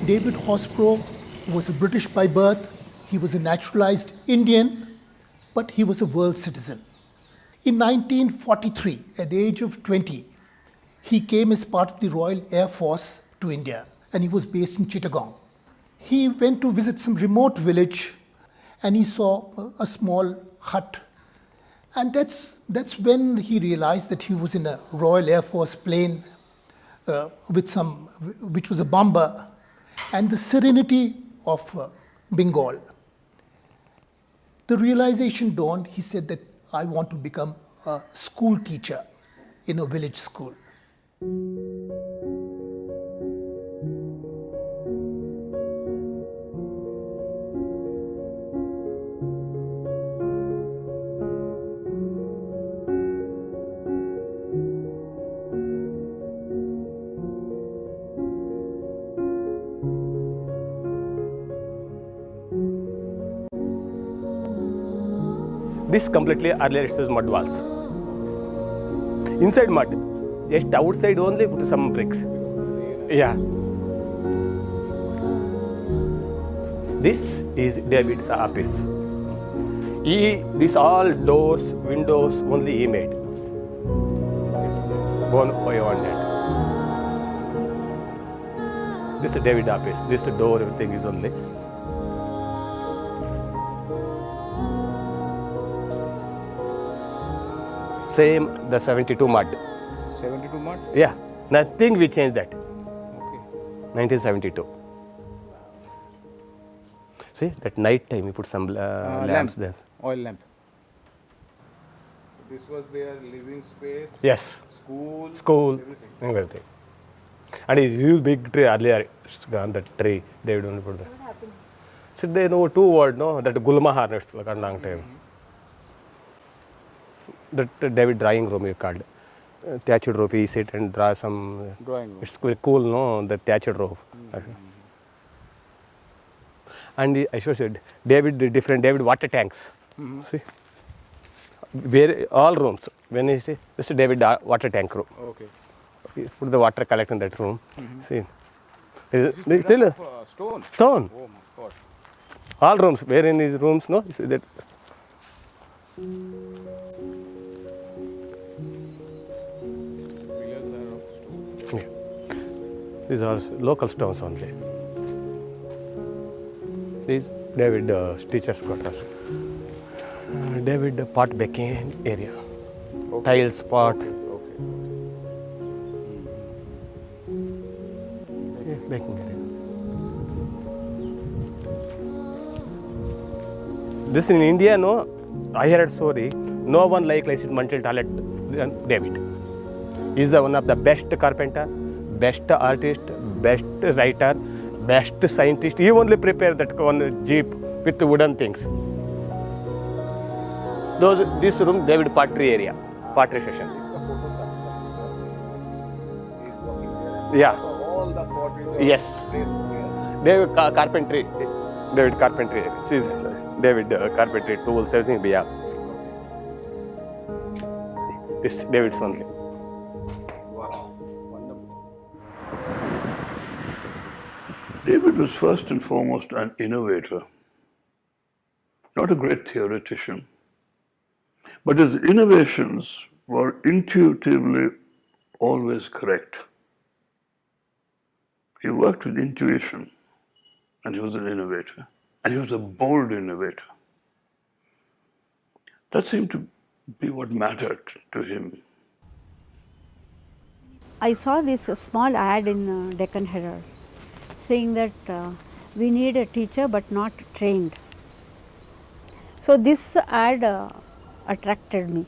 David Horsburgh was a British by birth. He was a naturalized Indian, but he was a world citizen. In 1943, at the age of 20, he came as part of the Royal Air Force to India, and he was based in Chittagong. He went to visit some remote village, and he saw a small hut. And that's when he realized that he was in a Royal Air Force plane which was a bomber, and the serenity of Bengal. The realization dawned. He said that I want to become a school teacher in a village school. This completely earlier it was mud walls. Inside mud, just outside only put some bricks. Yeah. This is David's office. This all doors, windows only he made. One by one. This is David's office. This door, everything is only. Same, the 72 mud. 72 mud? Yeah, nothing we changed that. Okay. 1972. See, that night time we put some lamps there. Oil lamp. This was their living space? Yes. School? Everything. And it's huge big tree earlier, it's gone, that tree, they don't put that. What happened? So they know two words, no? That Gulma harness, like a long time. That David drawing room you called. Thatched roof, he sit and draw some. Drawing room. It's cool, no? The thatched roof. And I said, David water tanks. See? Where all rooms. When you see, this is David water tank room. Okay. Put the water collect in that room. See? Stone? Stone. Oh my God. All rooms. Where in these rooms, no? See that? Yeah. These are local stones only. These David teacher's quarters. David pot baking area. Okay. Tiles, pot. Okay. Yeah, baking area. This in India, no? I heard story. No one like multi talent than David. He is one of the best carpenter, best artist, best writer, best scientist. He only prepared that one jeep with wooden things. This room, David pottery area, pottery session. Yeah. All the pottery. Yes. David carpentry. David carpentry. See, David carpentry tools, everything we have. See, this David's only. Wow. Wonderful. David was first and foremost an innovator, not a great theoretician. But his innovations were intuitively always correct. He worked with intuition, and he was an innovator. And he was a bold innovator. That seemed to be what mattered to him. I saw this small ad in Deccan Herald saying that we need a teacher but not trained. So this ad attracted me.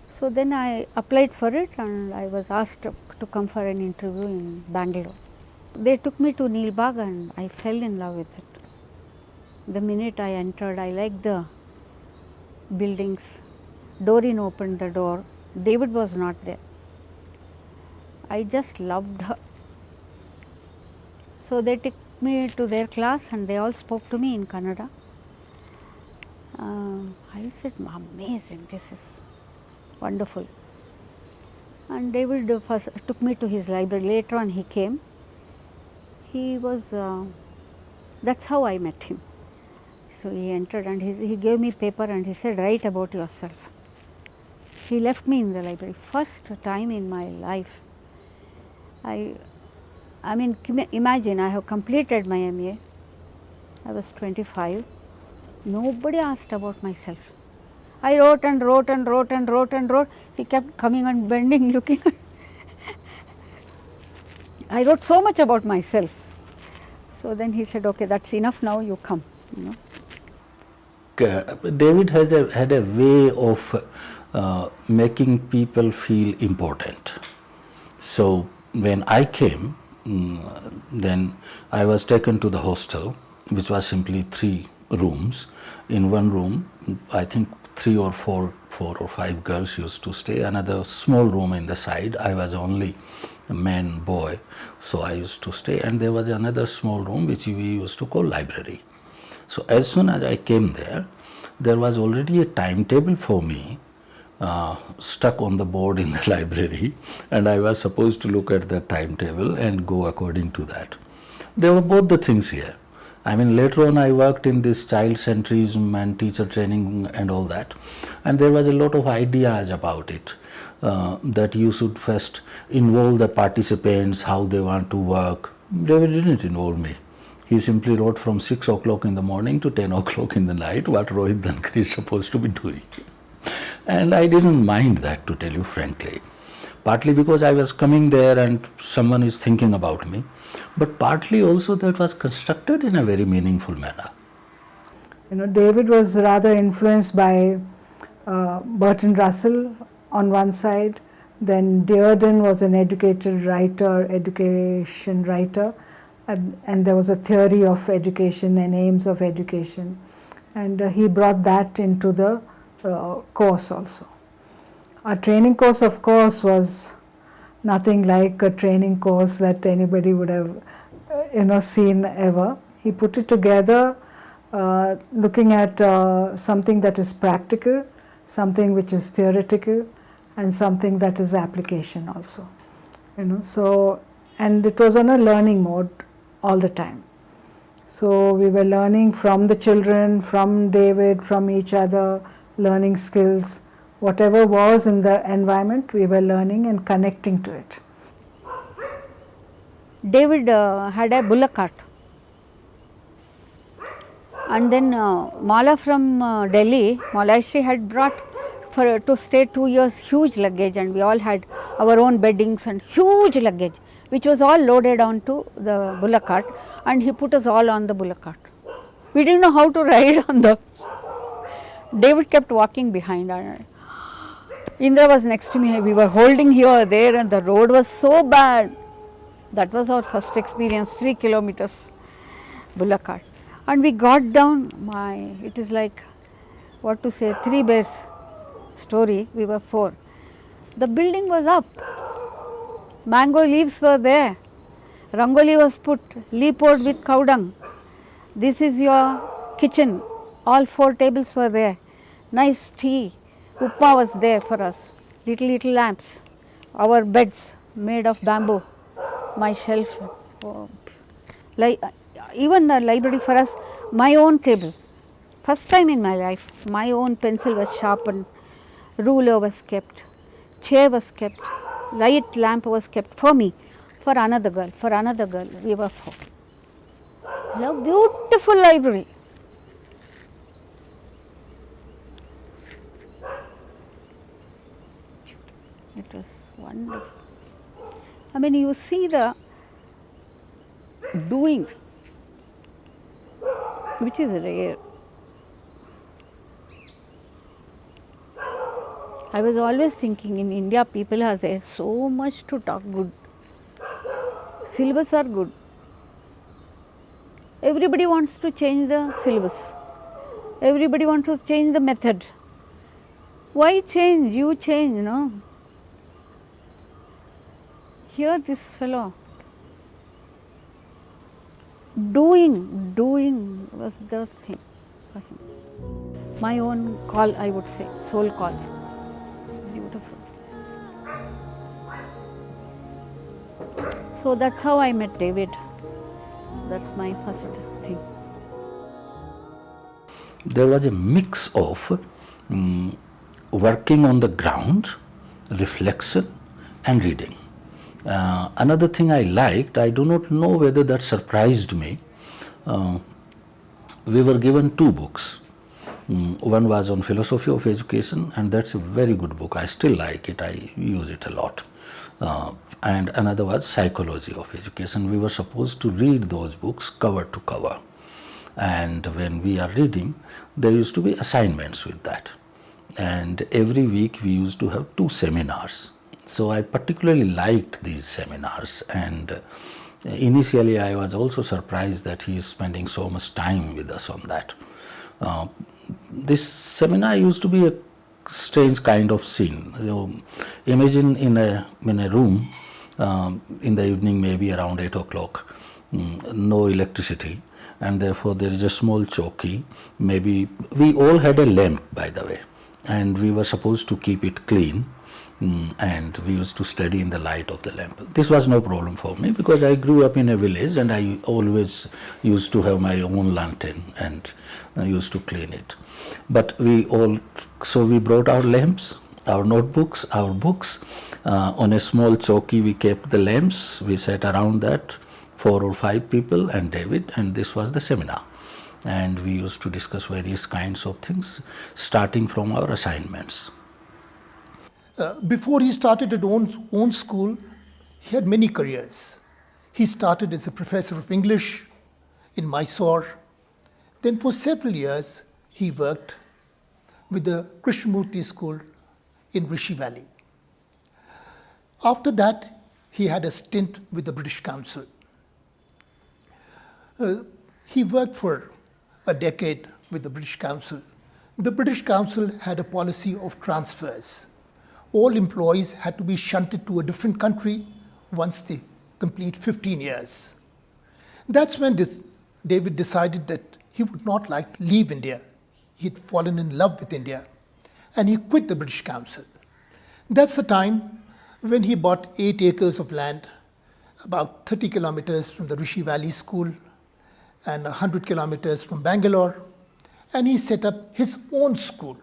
So then I applied for it and I was asked to come for an interview in Bangalore. They took me to Neel Bagh and I fell in love with it. The minute I entered, I liked the buildings. Doreen opened the door. David was not there. I just loved her. So they took me to their class and they all spoke to me in Kannada. I said, amazing, this is wonderful. And David first took me to his library. Later on he came. He was, that's how I met him. So he entered and he gave me paper and he said, write about yourself. He left me in the library. First time in my life. I mean, imagine, I have completed my MA. I was 25. Nobody asked about myself. I wrote and wrote and wrote and wrote and wrote. He kept coming and bending, looking. I wrote so much about myself. So then he said, okay, that's enough now, you come. You know. David had a way of making people feel important. So when I came, then I was taken to the hostel, which was simply 3 rooms. In one room, I think 3 or 4 or 5 girls used to stay. Another small room in the side. I was only a man, boy, so I used to stay. And there was another small room which we used to call library. So as soon as I came there was already a timetable for me stuck on the board in the library, and I was supposed to look at the timetable and go according to that. There were both the things here. I mean, later on I worked in this child centrism and teacher training and all that, and there was a lot of ideas about it, that you should first involve the participants, how they want to work. David didn't involve me. He simply wrote from 6 o'clock in the morning to 10 o'clock in the night what Rohit Dhankar is supposed to be doing. And I didn't mind that, to tell you frankly. Partly because I was coming there and someone is thinking about me, but partly also that was constructed in a very meaningful manner. You know, David was rather influenced by Bertrand Russell on one side, then Dearden was an education writer, and there was a theory of education and aims of education, and he brought that into the course also. Our training course, of course, was nothing like a training course that anybody would have seen ever. He put it together looking at something that is practical, something which is theoretical, and something that is application also. So, and it was on a learning mode all the time. So we were learning from the children, from David, from each other, learning skills. Whatever was in the environment, we were learning and connecting to it. David had a bullock cart. And then Mala from Delhi, Malashi had brought to stay 2 years huge luggage, and we all had our own beddings and huge luggage, which was all loaded onto the bullock cart, and he put us all on the bullock cart. We didn't know how to ride on the. David kept walking behind, and Indra was next to me. We were holding here or there, and the road was so bad. That was our first experience, 3 kilometers bullock cart. And we got down, it is like, what to say, 3 bears story, we were 4. The building was up, mango leaves were there, rangoli was put, leapboard with cow dung. This is your kitchen, all 4 tables were there, nice tea, upma was there for us, little lamps, our beds made of bamboo, my shelf, even the library for us, my own table. First time in my life, my own pencil was sharpened, ruler was kept, chair was kept, light lamp was kept for me, for another girl, we were 4. A beautiful library. It was wonderful. I mean, you see the doing, which is rare. I was always thinking in India people are there so much to talk good. Syllabus are good. Everybody wants to change the syllabus. Everybody wants to change the method. Why change? You change, no? Here this fellow, doing was the thing for him. My own call, I would say, soul call. Beautiful. So that's how I met David. That's my first thing. There was a mix of working on the ground, reflection, and reading. Another thing I liked, I do not know whether that surprised me. We were given 2 books. One was on philosophy of education, and that's a very good book. I still like it. I use it a lot. And another was psychology of education. We were supposed to read those books cover to cover. And when we are reading, there used to be assignments with that. And every week we used to have 2 seminars. So I particularly liked these seminars, and initially I was also surprised that he is spending so much time with us on that. This seminar used to be a strange kind of scene. Imagine in a room in the evening, maybe around 8 o'clock, no electricity, and therefore there is a small chowki. Maybe we all had a lamp, by the way, and we were supposed to keep it clean. And we used to study in the light of the lamp. This was no problem for me because I grew up in a village and I always used to have my own lantern and I used to clean it. But we brought our lamps, our notebooks, our books. On a small chowki we kept the lamps. We sat around that, 4 or 5 people and David, and this was the seminar. And we used to discuss various kinds of things, starting from our assignments. Before he started his own school, he had many careers. He started as a professor of English in Mysore. Then for several years, he worked with the Krishnamurti school in Rishi Valley. After that, he had a stint with the British Council. He worked for a decade with the British Council. The British Council had a policy of transfers. All employees had to be shunted to a different country once they complete 15 years. That's when David decided that he would not like to leave India. He'd fallen in love with India, and he quit the British Council. That's the time when he bought 8 acres of land, about 30 kilometers from the Rishi Valley School and 100 kilometers from Bangalore, and he set up his own school.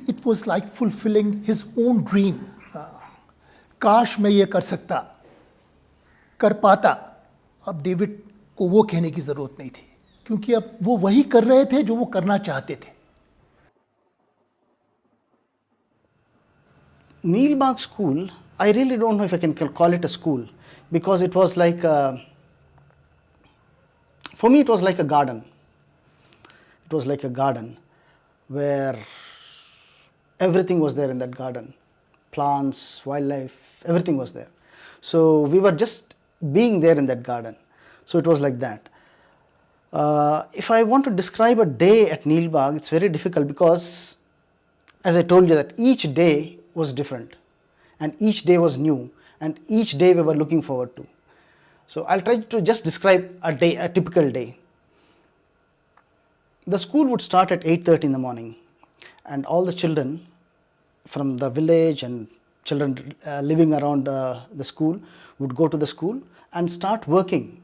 It was like fulfilling his own dream. काश मैं ये कर सकता, कर पाता. अब David को वो कहने की ज़रूरत नहीं थी, क्योंकि अब वो वही कर रहे थे जो वो करना चाहते थे. Neel Bagh School, I really don't know if I can call it a school, because it was like, for me it was like a garden. It was like a garden where everything was there in that garden. Plants, wildlife, everything was there. So we were just being there in that garden. So it was like that. If I want to describe a day at Neel Bagh, it's very difficult because, as I told you, that each day was different and each day was new and each day we were looking forward to. So I'll try to just describe a day, a typical day. The school would start at 8:30 in the morning, and all the children from the village and children living around the school would go to the school and start working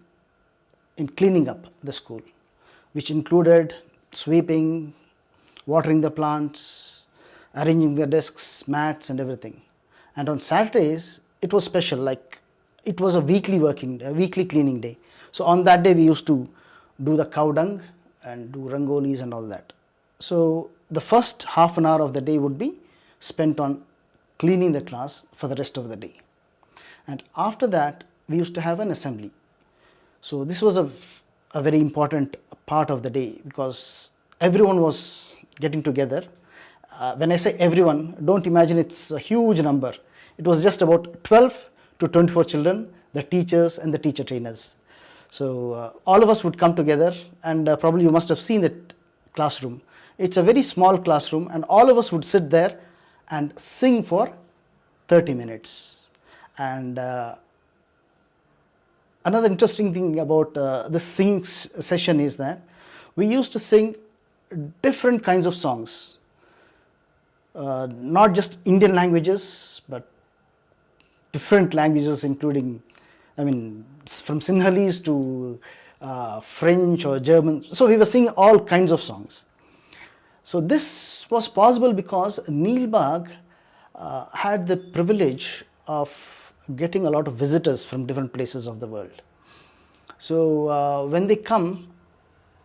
in cleaning up the school, which included sweeping, watering the plants, arranging the desks, mats and everything. And on Saturdays, it was special, like it was a weekly cleaning day. So on that day, we used to do the cow dung and do rangolis and all that. So the first half an hour of the day would be spent on cleaning the class for the rest of the day. And after that, we used to have an assembly. So this was a very important part of the day because everyone was getting together. When I say everyone, don't imagine it's a huge number. It was just about 12 to 24 children, the teachers and the teacher trainers. So all of us would come together, and probably you must have seen that classroom. It's a very small classroom, and all of us would sit there and sing for 30 minutes. And another interesting thing about this singing session is that we used to sing different kinds of songs, not just Indian languages, but different languages, including, from Sinhalese to French or German. So we were singing all kinds of songs. So this was possible because Neel Bagh had the privilege of getting a lot of visitors from different places of the world. So when they come,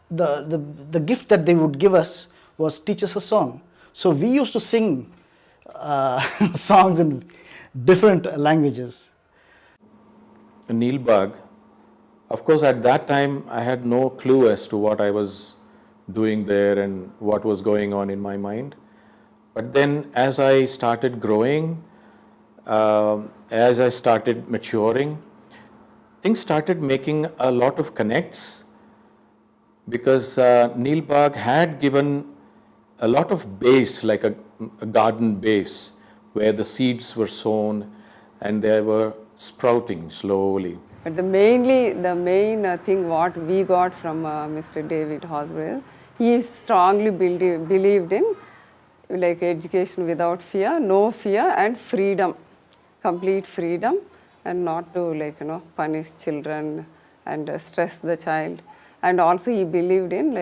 the gift that they would give us was teach us a song. So we used to sing songs in different languages. Neel Bagh, of course at that time I had no clue as to what I was doing there and what was going on in my mind. But then as I started growing, as I started maturing, things started making a lot of connects because Neel Bagh had given a lot of base, like a garden base, where the seeds were sown and they were sprouting slowly. But the main thing what we got from Mr. David Horsburgh, he strongly believed in like education without fear, no fear, and freedom, complete freedom, and not to punish children and stress the child. And also he believed in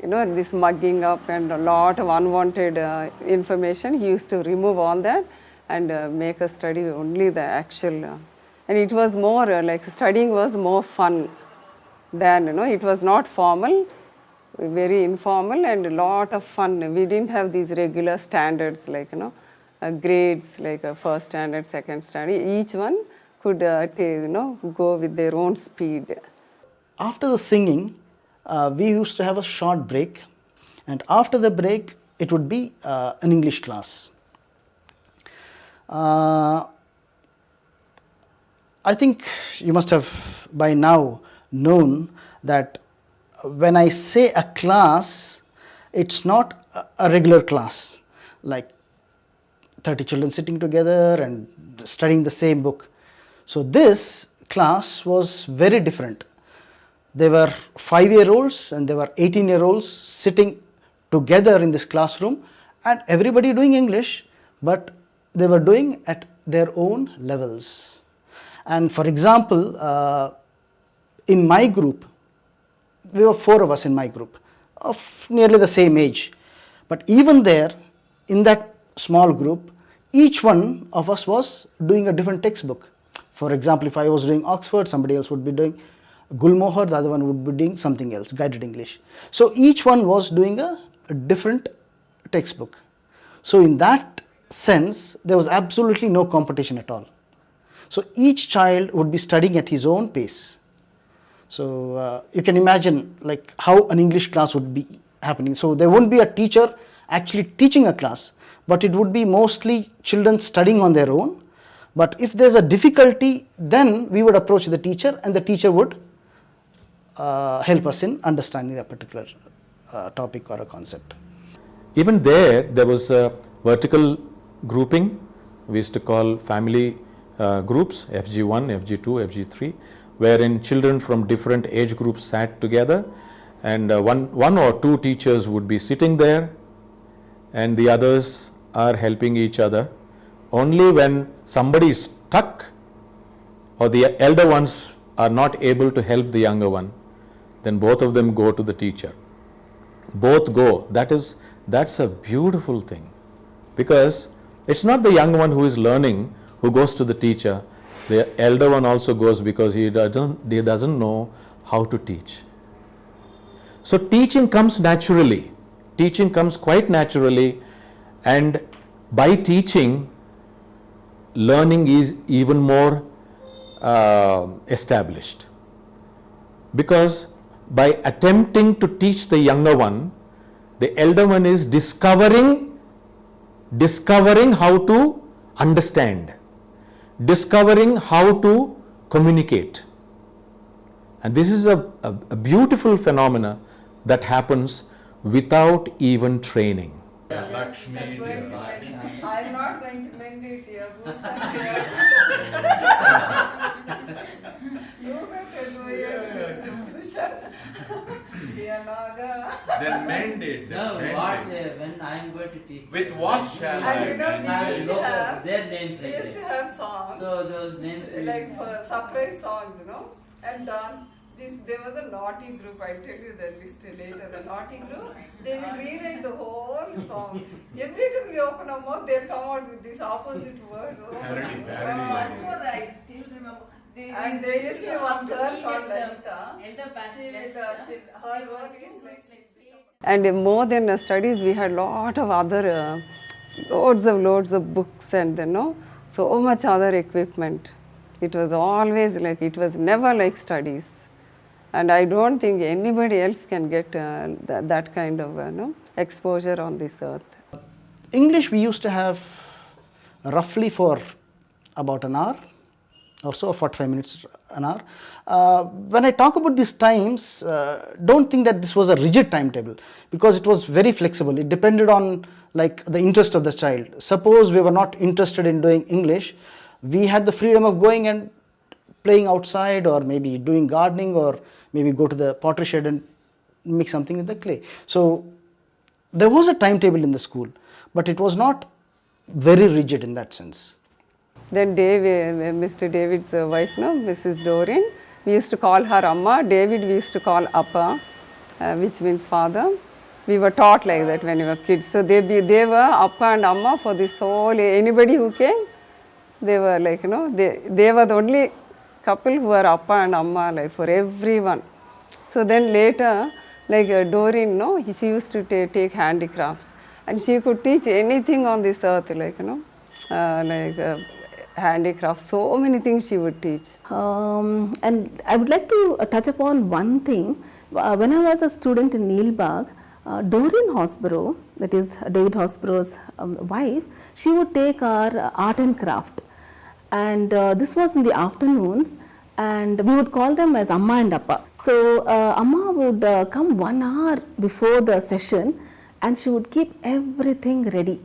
this mugging up and a lot of unwanted information. He used to remove all that and make us study only the actual. And it was more studying was more fun than, it was not formal, very informal and a lot of fun. We didn't have these regular standards grades like a first standard, second standard. Each one could go with their own speed. After the singing, we used to have a short break, and after the break, it would be an English class. I think you must have by now known that when I say a class, it's not a regular class, like 30 children sitting together and studying the same book. So this class was very different. There were 5-year-olds and there were 18-year-olds sitting together in this classroom, and everybody doing English, but they were doing at their own levels. And for example, in my group, we were 4 of us in my group of nearly the same age. But even there, in that small group, each one of us was doing a different textbook. For example, if I was doing Oxford, somebody else would be doing Gulmohar, the other one would be doing something else, guided English. So each one was doing a different textbook. So in that sense, there was absolutely no competition at all. So each child would be studying at his own pace. So you can imagine how an English class would be happening. So there wouldn't be a teacher actually teaching a class, but it would be mostly children studying on their own, But if there's a difficulty, then we would approach the teacher and the teacher would help us in understanding a particular topic or a concept. Even there was a vertical grouping. We used to call family groups, FG1, FG2, FG3, wherein children from different age groups sat together, and one or two teachers would be sitting there and the others are helping each other. Only when somebody is stuck or the elder ones are not able to help the younger one, then both of them go to the teacher. Both go. That's a beautiful thing, because it's not the young one who is learning who goes to the teacher. The elder one also goes because he doesn't know how to teach. So teaching comes naturally. Teaching comes quite naturally, and by teaching, learning is even more established. Because by attempting to teach the younger one, the elder one is discovering how to understand, discovering how to communicate. And this is a beautiful phenomena that happens without even training. I'm not going to mend it here. You better do it, Bhushan. Then mend it. When I am going to teach. With what shall I? And we used to have their names we like used to that. have songs. So those names Like for surprise songs, and dance. There was a naughty group, I'll tell you the list later. The naughty group, they will rewrite the whole song. Every time we open our mouth, they'll come out with these opposite words. Parody. One more, I still remember. And there used to be one girl called Lalita. Her work is like. And more than studies, we had lot of other, loads of books and so much other equipment. It was always like, it was never like studies. And I don't think anybody else can get that kind of exposure on this earth. English we used to have roughly for about an hour or so, 45 minutes, an hour. When I talk about these times, don't think that this was a rigid timetable, because it was very flexible. It depended on like the interest of the child. Suppose we were not interested in doing English, we had the freedom of going and playing outside, or maybe doing gardening, or maybe go to the pottery shed and make something with the clay. So there was a timetable in the school, but it was not very rigid in that sense. Then Mr. David's wife, Mrs. Doreen, we used to call her Amma. David we used to call Appa, which means father. We were taught like that when we were kids. So they were Appa and Amma for this whole, anybody who came, they were like, they were the only couple who were Appa and Amma, like for everyone. So then later, like Doreen, she used to take handicrafts, and she could teach anything on this earth, like, handicrafts, so many things she would teach. And I would like to touch upon one thing. When I was a student in Neel Bagh, Doreen Horsburgh, that is David Horsburgh's wife, she would take our art and craft. And this was in the afternoons, and we would call them as Amma and Appa. So Amma would come 1 hour before the session, and she would keep everything ready.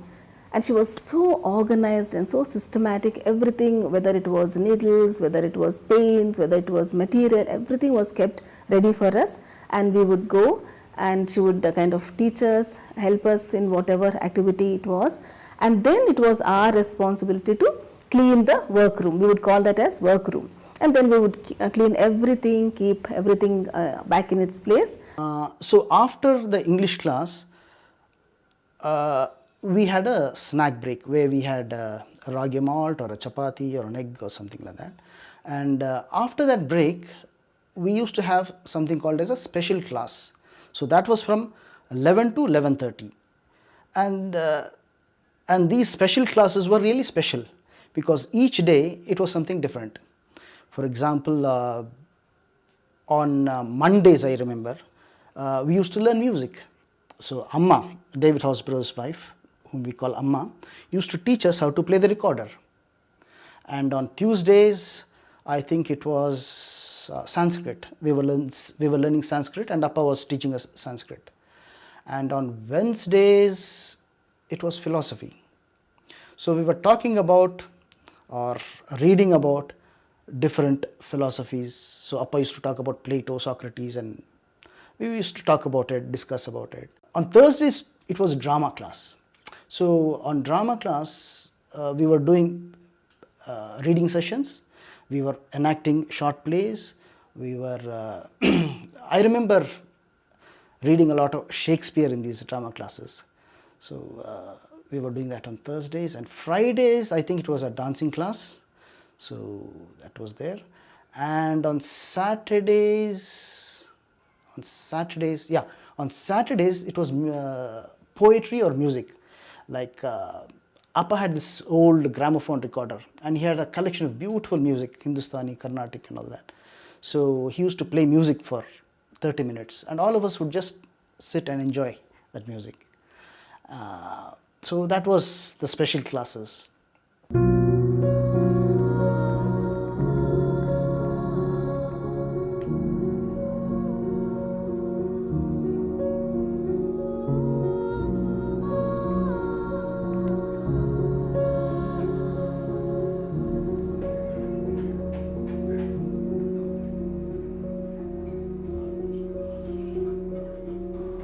And she was so organized and so systematic. Everything, whether it was needles, whether it was paints, whether it was material, everything was kept ready for us. And we would go, and she would kind of teach us, help us in whatever activity it was. And then it was our responsibility to clean the workroom. We would call that as workroom. And then we would clean everything, keep everything back in its place. So after the English class, we had a snack break where we had a ragi malt or a chapati or an egg or something like that. And after that break, we used to have something called as a special class. So that was from 11 to 11:30. And these special classes were really special, because each day it was something different. For example, on Mondays, I remember, we used to learn music. So Amma, David Horsburgh's wife, whom we call Amma, used to teach us how to play the recorder. And on Tuesdays, I think it was Sanskrit. We were learning Sanskrit, and Appa was teaching us Sanskrit. And on Wednesdays, it was philosophy. So we were talking about or reading about different philosophies. So Appa used to talk about Plato, Socrates, and we used to talk about it, discuss about it. On Thursdays, it was drama class. So on drama class, we were doing reading sessions. We were enacting short plays. We were, I remember reading a lot of Shakespeare in these drama classes. So we were doing that on Thursdays. And Fridays, I think it was a dancing class. So that was there. And on Saturdays, it was poetry or music. Like Appa had this old gramophone recorder, and he had a collection of beautiful music, Hindustani, Carnatic and all that. So he used to play music for 30 minutes, and all of us would just sit and enjoy that music. So that was the special classes.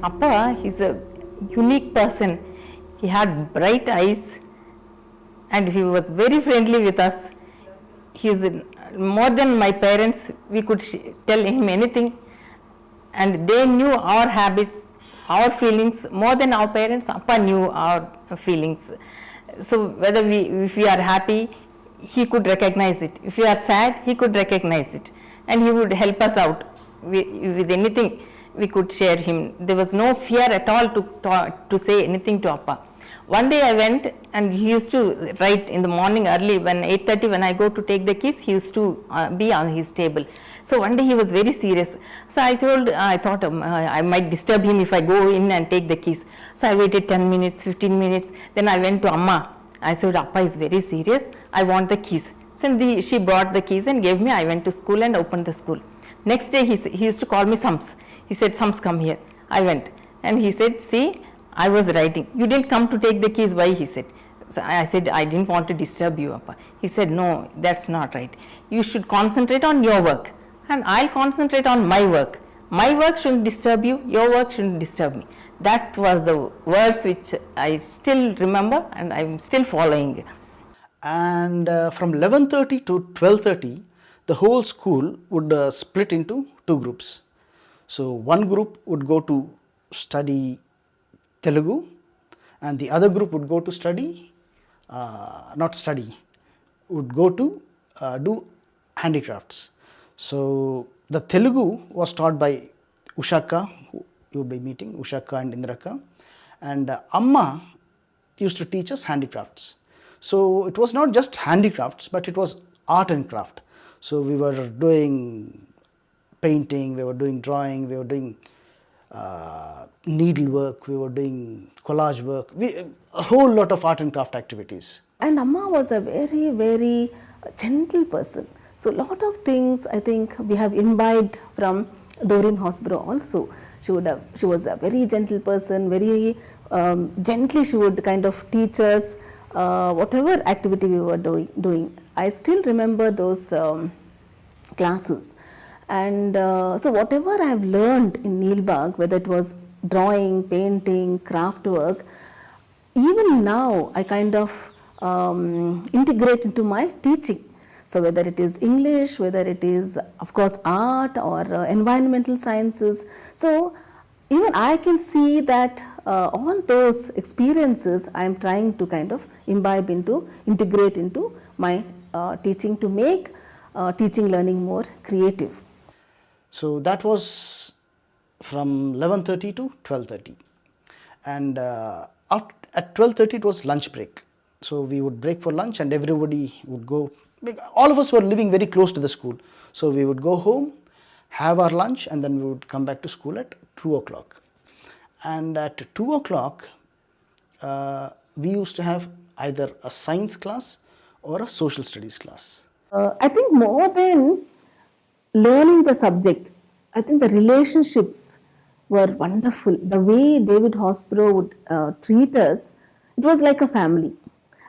Appa, he's a unique person. He had bright eyes and he was very friendly with us. He's more than my parents. We could tell him anything, and they knew our habits, our feelings more than our parents. Appa knew our feelings. So whether if we are happy, he could recognize it. If we are sad, he could recognize it, and he would help us out with anything. We could share him. There was no fear at all to say anything to Appa. One day I went, and he used to write in the morning early, when 8:30 when I go to take the keys, he used to be on his table. So one day he was very serious. So I thought I might disturb him if I go in and take the keys. So I waited 10 minutes, 15 minutes. Then I went to Amma. I said, Appa is very serious. I want the keys. So she brought the keys and gave me. I went to school and opened the school. Next day he used to call me Sams. He said, Sams, come here. I went. And he said, see, I was writing. You didn't come to take the keys. Why? He said. So I said, I didn't want to disturb you, Appa. He said, no, that's not right. You should concentrate on your work, and I'll concentrate on my work. My work shouldn't disturb you. Your work shouldn't disturb me. That was the words which I still remember, and I'm still following. And from 11:30 to 12:30, the whole school would split into two groups. So one group would go to study Telugu, and the other group would go to study, would go to do handicrafts. So the Telugu was taught by Ushaka, who you would be meeting, Ushaka and Indraka, and Amma used to teach us handicrafts. So it was not just handicrafts, but it was art and craft. So we were doing painting, we were doing drawing, we were doing needlework, we were doing collage work, a whole lot of art and craft activities. And Amma was a very, very gentle person. So a lot of things I think we have imbibed from Doreen Horsburgh also. She was a very gentle person, very gently she would kind of teach us whatever activity we were doing. I still remember those classes. And so whatever I have learned in Neel Bagh, whether it was drawing, painting, craft work, even now I kind of integrate into my teaching. So whether it is English, whether it is of course art or environmental sciences. So even I can see that all those experiences I am trying to kind of imbibe into, integrate into my teaching to make teaching learning more creative. So that was from 11:30 to 12:30, and at 12:30 it was lunch break. So we would break for lunch, and everybody would go. All of us were living very close to the school, so we would go home, have our lunch, and then we would come back to school at 2 o'clock. And at 2 o'clock, we used to have either a science class or a social studies class? I think more than learning the subject, I think the relationships were wonderful. The way David Horsburgh would treat us, it was like a family.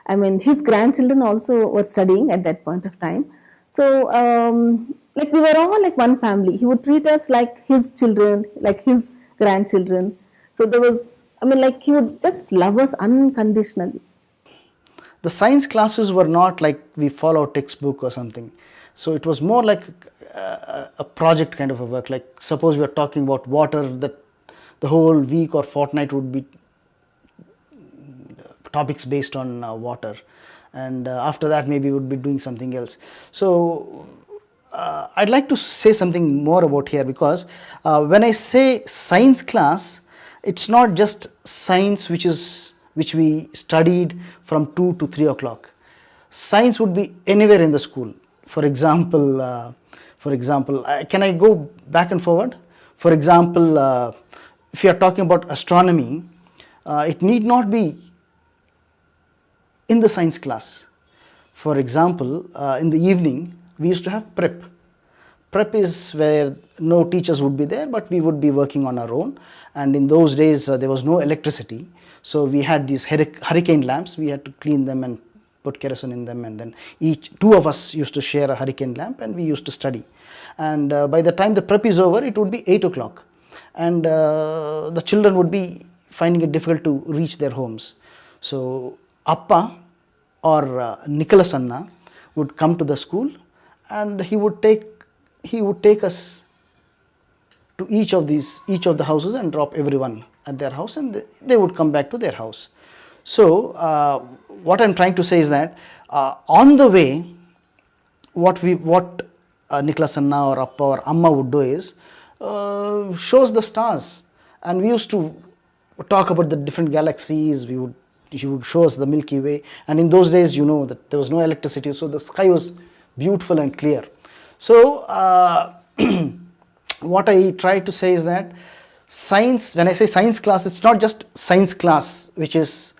I mean, his grandchildren also were studying at that point of time. So, like we were all like one family. He would treat us like his children, like his grandchildren. So there was, I mean, like he would just love us unconditionally. The science classes were not like we follow textbook or something. So it was more like a project kind of a work. Like suppose we are talking about water, that the whole week or fortnight would be topics based on water, and after that maybe we would be doing something else. So I'd like to say something more about here, because when I say science class, it's not just science which we studied from 2 to 3 o'clock. Science would be anywhere in the school. For example, can I go back and forward? For example, if you are talking about astronomy, it need not be in the science class. For example, in the evening, we used to have prep. Prep is where no teachers would be there, but we would be working on our own. And in those days, there was no electricity. So we had these hurricane lamps. We had to clean them and put kerosene in them, and then two of us used to share a hurricane lamp, and we used to study. And by the time the prep is over, it would be 8 o'clock. And the children would be finding it difficult to reach their homes. So Appa or Nicholas Anna would come to the school, and he would take us to each of the houses and drop everyone at their house, and they would come back to their house. So what I'm trying to say is that on the way, what Nicholas Anna or Appa or Amma would do is shows the stars, and we used to talk about the different galaxies. She would show us the Milky Way, and in those days, you know, that there was no electricity, so the sky was beautiful and clear. So what I try to say is that science, when I say science class, it's not just science class which is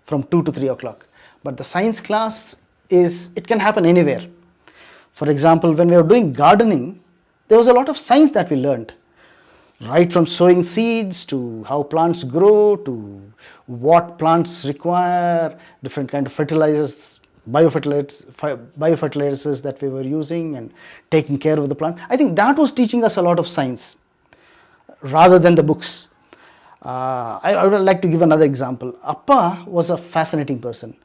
from 2 to 3 o'clock, but the science class it can happen anywhere. For example, when we were doing gardening, there was a lot of science that we learned, right from sowing seeds to how plants grow to what plants require, different kind of fertilizers, biofertilizers that we were using, and taking care of the plant. I think that was teaching us a lot of science rather than the books. I would like to give another example. Appa was a fascinating person.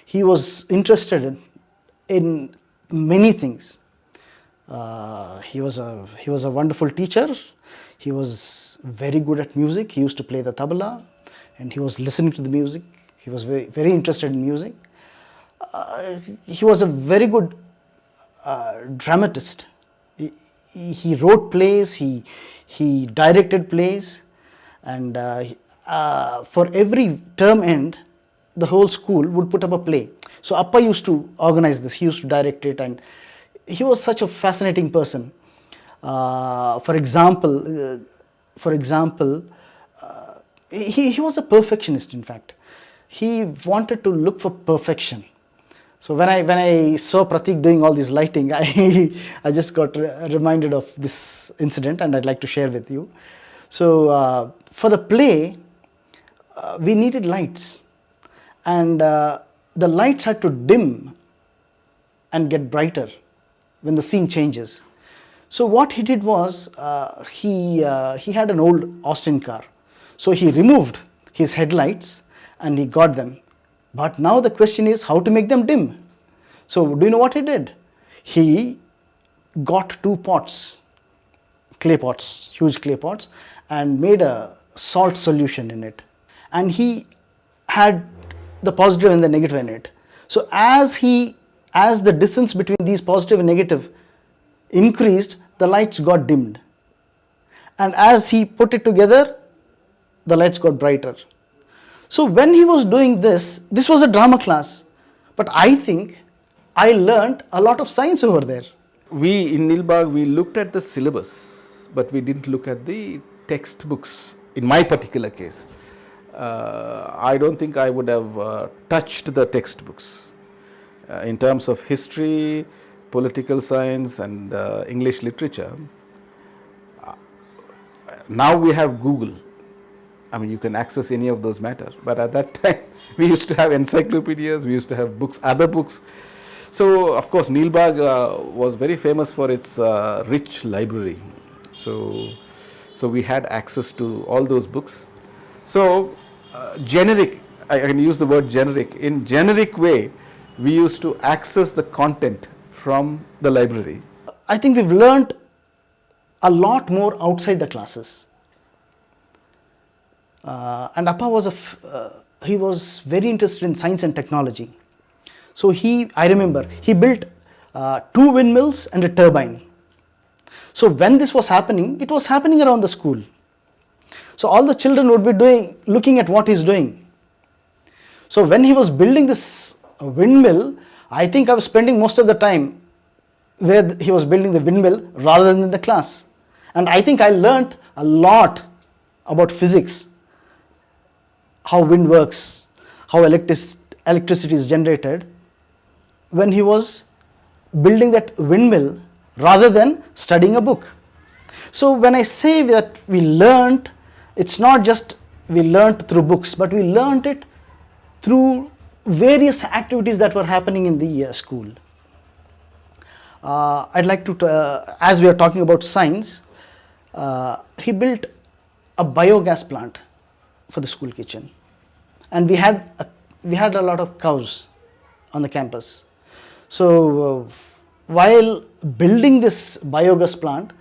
He was interested in many things. He was a wonderful teacher. He was very good at music. He used to play the tabla, and he was listening to the music. He was very, very interested in music. He was a very good dramatist. He wrote plays. He directed plays, and for every term end, the whole school would put up a play. So Appa used to organize this. He used to direct it, and he was such a fascinating person. For example, he was a perfectionist. In fact, he wanted to look for perfection. So when I saw Pratik doing all this lighting, I just got reminded of this incident, and I'd like to share with you. So for the play, we needed lights, and the lights had to dim and get brighter when the scene changes. So what he did was he had an old Austin car, so he removed his headlights and he got them. But now the question is how to make them dim. So do you know what he did? He got 2 pots, clay pots, huge clay pots, and made a salt solution in it. And he had the positive and the negative in it. So as the distance between these positive and negative increased, the lights got dimmed. And as he put it together, the lights got brighter. So when he was doing this was a drama class, but I think I learned a lot of science over there. We in Neel Bagh, we looked at the syllabus, but we didn't look at the textbooks in my particular case. I don't think I would have touched the textbooks. in terms of history, political science and English literature. Now we have Google. I mean, you can access any of those matter. But at that time, we used to have encyclopedias, we used to have books, other books. So, of course, Neel Bagh was very famous for its rich library. So we had access to all those books. So, generic, I can use the word generic. In generic way, we used to access the content from the library. I think we've learned a lot more outside the classes. And Appa was he was very interested in science and technology. So I remember, he built 2 windmills and a turbine. So when this was happening, it was happening around the school. So all the children would be looking at what he's doing. So when he was building this windmill, I think I was spending most of the time where he was building the windmill rather than in the class. And I think I learnt a lot about physics, how wind works, how electricity is generated, when he was building that windmill rather than studying a book. So when I say that we learnt, it's not just we learnt through books, but we learnt it through various activities that were happening in the school. I'd like to, as we are talking about science, he built a biogas plant for the school kitchen. And we had a lot of cows on the campus. So while building this biogas plant,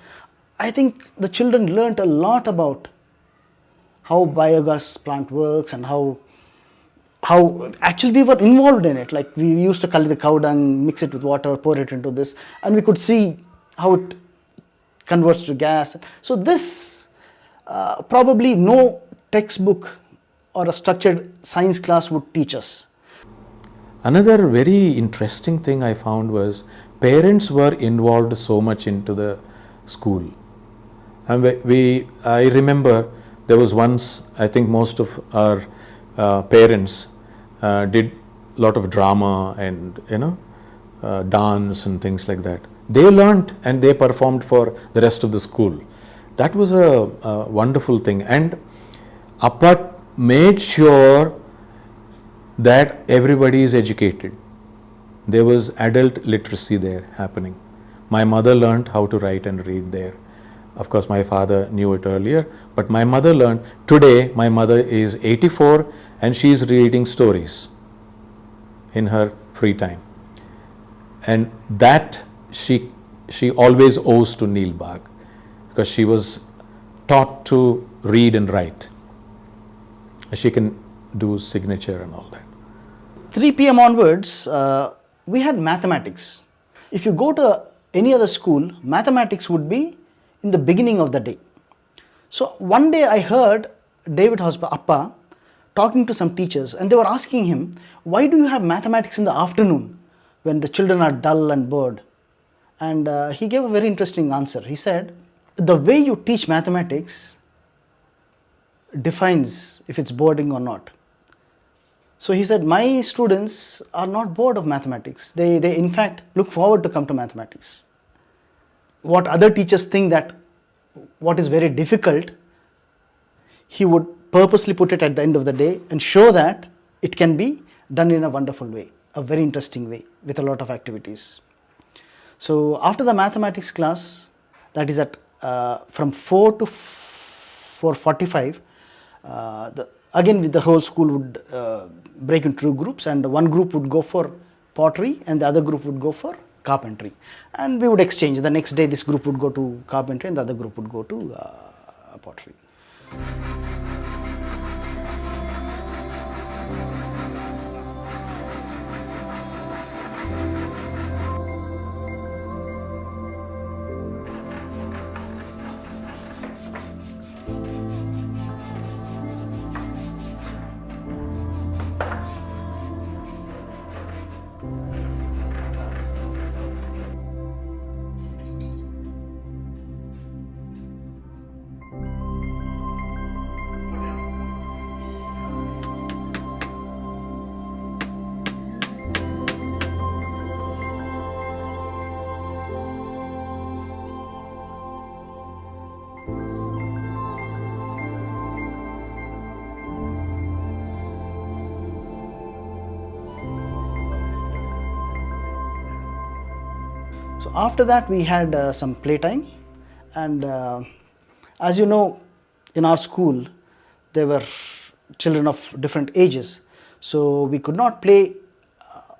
I think the children learnt a lot about how biogas plant works and how actually we were involved in it. Like we used to collect the cow dung, mix it with water, pour it into this, and we could see how it converts to gas. So this probably no textbook or a structured science class would teach us. Another very interesting thing I found was parents were involved so much into the school. And I remember there was once, I think most of our parents did a lot of drama and dance and things like that. They learnt and they performed for the rest of the school. That was a wonderful thing. And Appa made sure that everybody is educated. There was adult literacy there happening. My mother learned how to write and read there. Of course, my father knew it earlier, but my mother learned. Today, my mother is 84 and she is reading stories in her free time. And that she always owes to Neel Bagh, because she was taught to read and write. She can do signature and all that. 3 p.m. onwards, we had mathematics. If you go to any other school, mathematics would be in the beginning of the day. So one day I heard David Horsburgh, Appa, talking to some teachers, and they were asking him, why do you have mathematics in the afternoon when the children are dull and bored? And he gave a very interesting answer. He said, the way you teach mathematics defines if it's boring or not. So he said, my students are not bored of mathematics. They in fact look forward to come to mathematics. What other teachers think that what is very difficult, he would purposely put it at the end of the day and show that it can be done in a wonderful way, a very interesting way with a lot of activities. So after the mathematics class, that is at from 4 to 4:45, again the whole school would break into 2 groups, and one group would go for pottery and the other group would go for carpentry, and we would exchange. The next day this group would go to carpentry and the other group would go to pottery. After that, we had some playtime, and as you know, in our school, there were children of different ages, so we could not play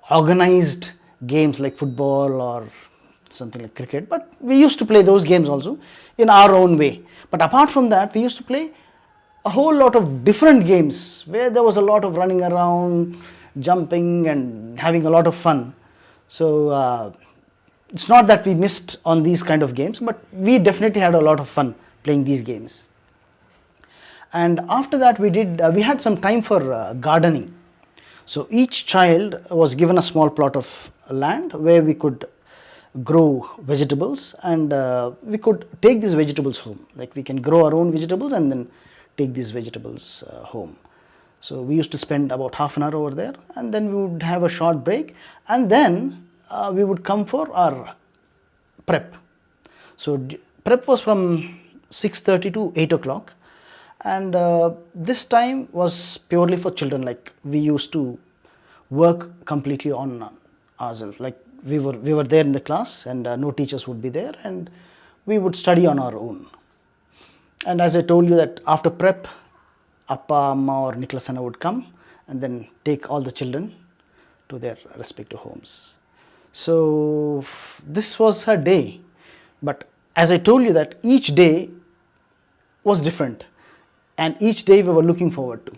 organized games like football or something like cricket, but we used to play those games also in our own way. But apart from that, we used to play a whole lot of different games where there was a lot of running around, jumping and having a lot of fun. So it's not that we missed on these kind of games, but we definitely had a lot of fun playing these games. And after that, we had some time for gardening. So each child was given a small plot of land where we could grow vegetables, and we could take these vegetables home. Like, we can grow our own vegetables and then take these vegetables home. So we used to spend about half an hour over there, and then we would have a short break, and then we would come for our prep. So prep was from 6:30 to 8 o'clock, and this time was purely for children. Like, we used to work completely on ourselves. Like, we were there in the class, and no teachers would be there, and we would study on our own. And as I told you, that after prep, Appa, Amma or Nicholas Anna would come and then take all the children to their respective homes. So this was her day. But as I told you, that each day was different, and each day we were looking forward to.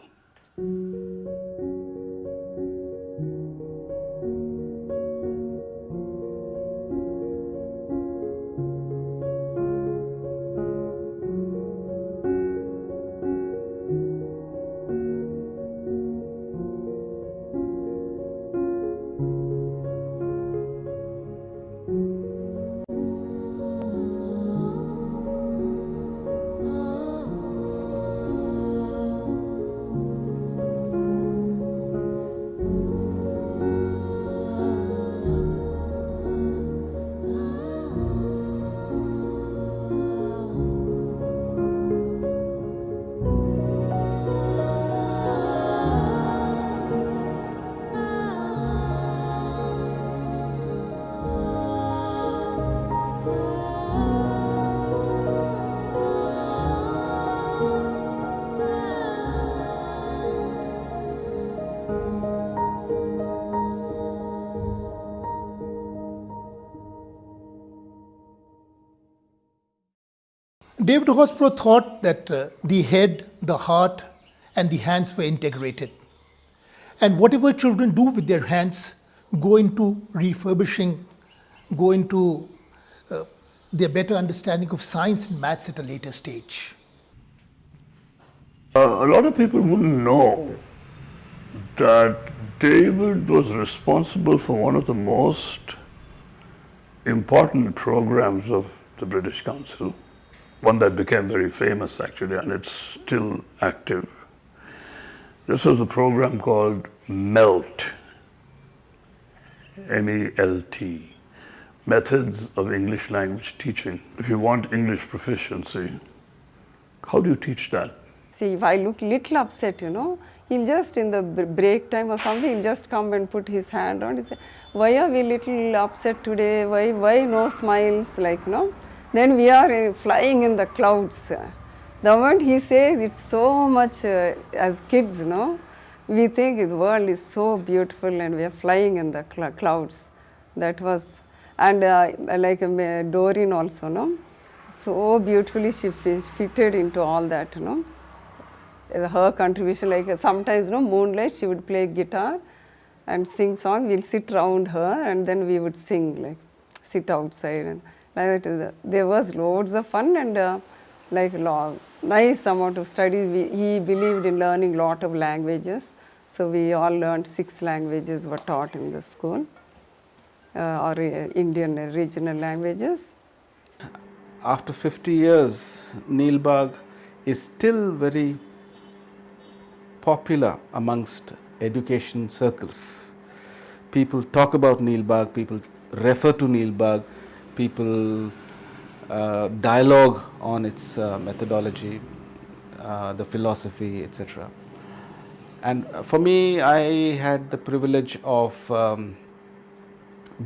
David Horsburgh thought that the head, the heart, and the hands were integrated. And whatever children do with their hands go into refurbishing, go into their better understanding of science and maths at a later stage. A lot of people wouldn't know that David was responsible for one of the most important programs of the British Council, one that became very famous actually, and it's still active. This was a program called MELT, M-E-L-T, Methods of English Language Teaching. If you want English proficiency, how do you teach that? See, if I look little upset, he'll just in the break time or something, he'll just come and put his hand on. He say, "Why are we little upset today? Why no smiles?" Then we are flying in the clouds. The moment he says, it's so much as kids, we think the world is so beautiful and we are flying in the clouds. That was, and like Doreen also, so beautifully she fitted into all that, her contribution, like sometimes, moonlight, she would play guitar and sing songs. We'll sit around her and then we would sing, like sit outside, and like that. There was loads of fun and nice amount of studies. He believed in learning lot of languages, so we all learned 6 languages were taught in the school, or Indian regional languages. After 50 years, Neel Bagh is still very popular amongst education circles. People talk about Neel Bagh, people refer to Neel Bagh, people dialogue on its methodology, the philosophy, etc. And for me, I had the privilege of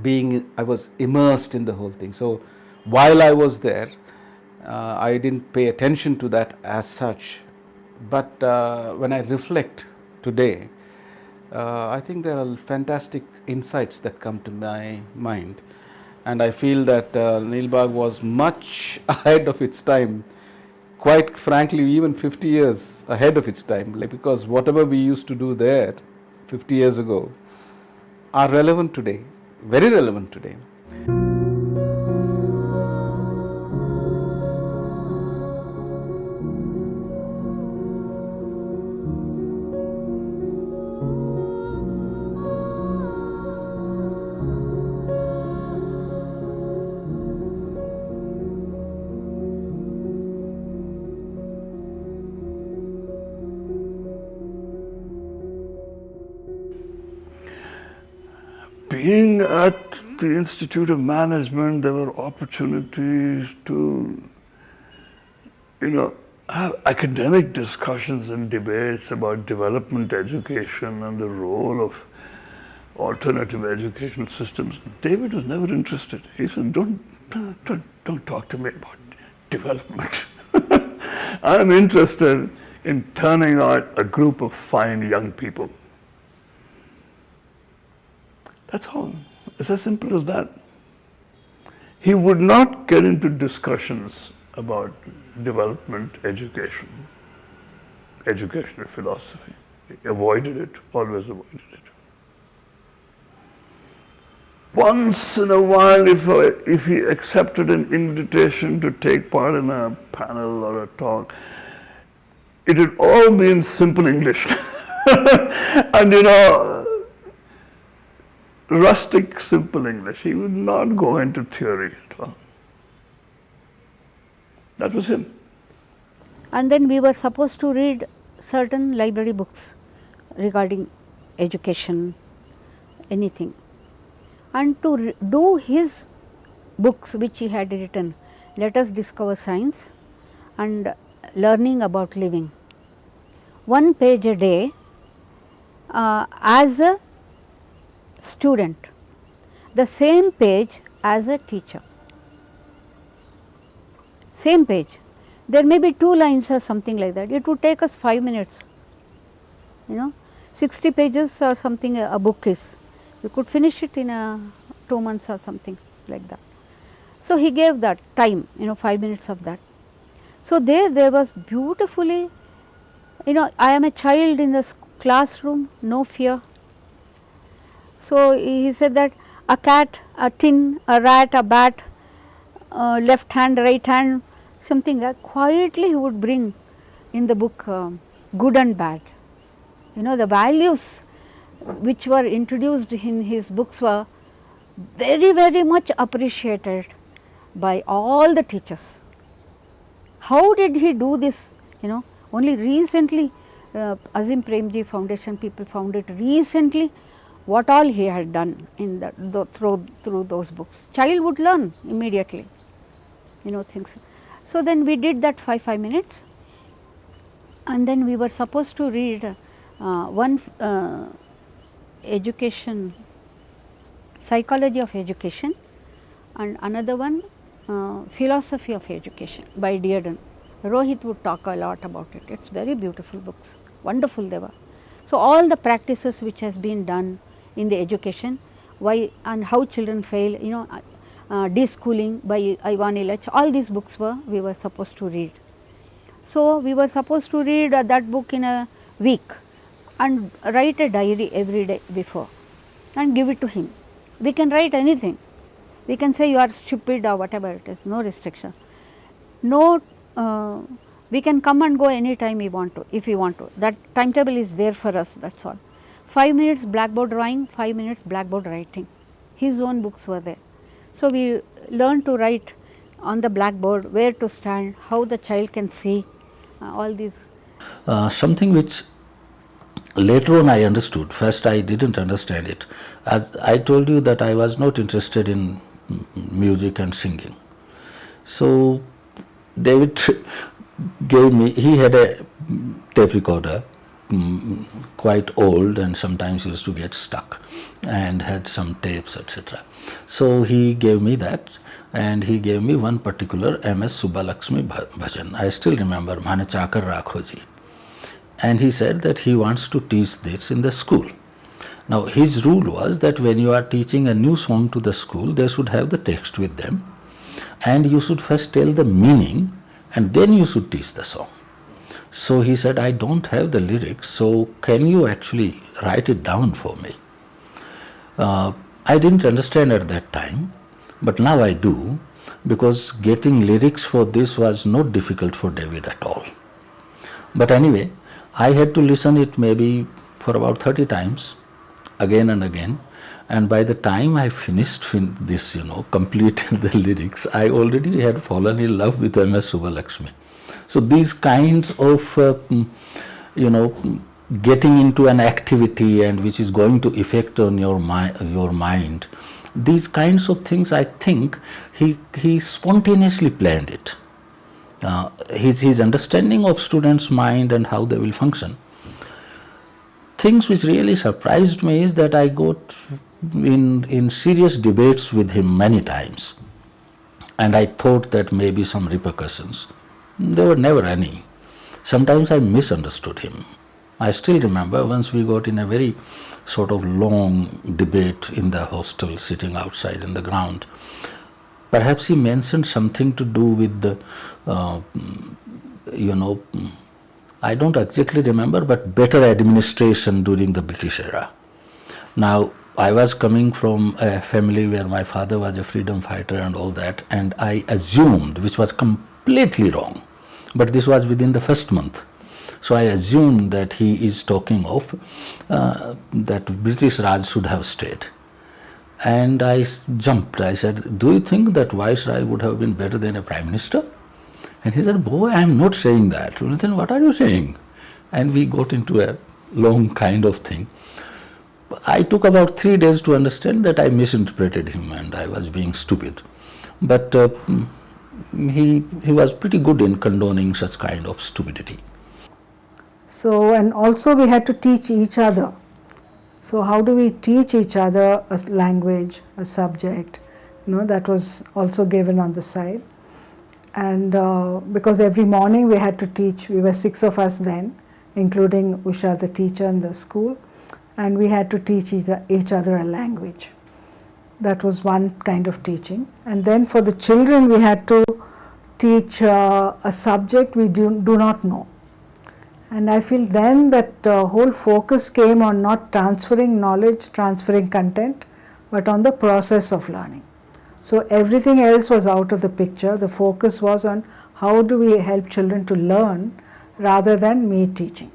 I was immersed in the whole thing. So while I was there, I didn't pay attention to that as such. But when I reflect today, I think there are fantastic insights that come to my mind. And I feel that Neel Bagh was much ahead of its time, quite frankly, even 50 years ahead of its time, because whatever we used to do there 50 years ago are relevant today, very relevant today. Being at the Institute of Management, there were opportunities to, have academic discussions and debates about development education and the role of alternative education systems. David was never interested. He said, don't talk to me about development. I'm interested in turning out a group of fine young people. That's all. It's as simple as that. He would not get into discussions about development education, educational philosophy. He avoided it, always avoided it. Once in a while, if he accepted an invitation to take part in a panel or a talk, it would all be in simple English. And rustic, simple English. He would not go into theory at all. That was him. And then we were supposed to read certain library books regarding education, anything. And to do his books which he had written, Let Us Discover Science and Learning About Living, 1 page a day as a student, the same page as a teacher, same page. There may be 2 lines or something like that. It would take us 5 minutes, 60 pages or something a book is. You could finish it in 2 months or something like that. So he gave that time, 5 minutes of that. So there was beautifully, I am a child in the classroom, no fear. So he said that a cat, a tin, a rat, a bat, left hand, right hand, something like quietly he would bring in the book good and bad. The values which were introduced in his books were very, very much appreciated by all the teachers. How did he do this? Only recently Azim Premji Foundation people found it recently what all he had done in through those books. Child would learn immediately, things. So then we did that 5 minutes, and then we were supposed to read one education, psychology of education, and another one philosophy of education by Dearden. Rohit would talk a lot about it. It's very beautiful books, wonderful they were. So all the practices which has been done in the education, why and how children fail, deschooling by Ivan Illich, all these books we were supposed to read. So we were supposed to read that book in a week and write a diary every day before and give it to him. We can write anything. We can say you are stupid or whatever it is, no restriction. No, we can come and go anytime we want to, if we want to. That timetable is there for us, that's all. 5 minutes blackboard drawing, 5 minutes blackboard writing. His own books were there. So we learned to write on the blackboard, where to stand, how the child can see, all these. Something which later on I understood, first I didn't understand it. As I told you that I was not interested in music and singing. So David gave me, he had a tape recorder quite old and sometimes used to get stuck and had some tapes, etc. So he gave me that, and he gave me one particular MS Subbalakshmi bhajan. I still remember, Mane Chakar Rakhoji. And he said that he wants to teach this in the school. Now his rule was that when you are teaching a new song to the school, they should have the text with them, and you should first tell the meaning and then you should teach the song. So he said, I don't have the lyrics, so can you actually write it down for me? I didn't understand at that time, but now I do, because getting lyrics for this was not difficult for David at all. But anyway, I had to listen it maybe for about 30 times, again and again, and by the time I finished this, completed the lyrics, I already had fallen in love with MS Subbalakshmi. So these kinds of, getting into an activity and which is going to affect on your mind, these kinds of things, I think he spontaneously planned it. His understanding of students' mind and how they will function. Things which really surprised me is that I got in serious debates with him many times, and I thought that maybe some repercussions. There were never any. Sometimes I misunderstood him. I still remember once we got in a very sort of long debate in the hostel, sitting outside in the ground. Perhaps he mentioned something to do with the, I don't exactly remember, but better administration during the British era. Now, I was coming from a family where my father was a freedom fighter and all that, and I assumed, which was completely wrong, but this was within the first month. So I assumed that he is talking of that British Raj should have stayed. And I jumped. I said, do you think that Viceroy would have been better than a Prime Minister? And he said, boy, I am not saying that. Well, then what are you saying? And we got into a long kind of thing. I took about 3 days to understand that I misinterpreted him and I was being stupid. But he was pretty good in condoning such kind of stupidity. So, and also we had to teach each other. So how do we teach each other a language, a subject? That was also given on the side. And because every morning we had to teach, we were 6 of us then, including Usha, the teacher in the school, and we had to teach each other a language. That was one kind of teaching. And then for the children, we had to teach a subject we do not know. And I feel then that whole focus came on not transferring knowledge, transferring content, but on the process of learning. So everything else was out of the picture. The focus was on how do we help children to learn rather than me teaching.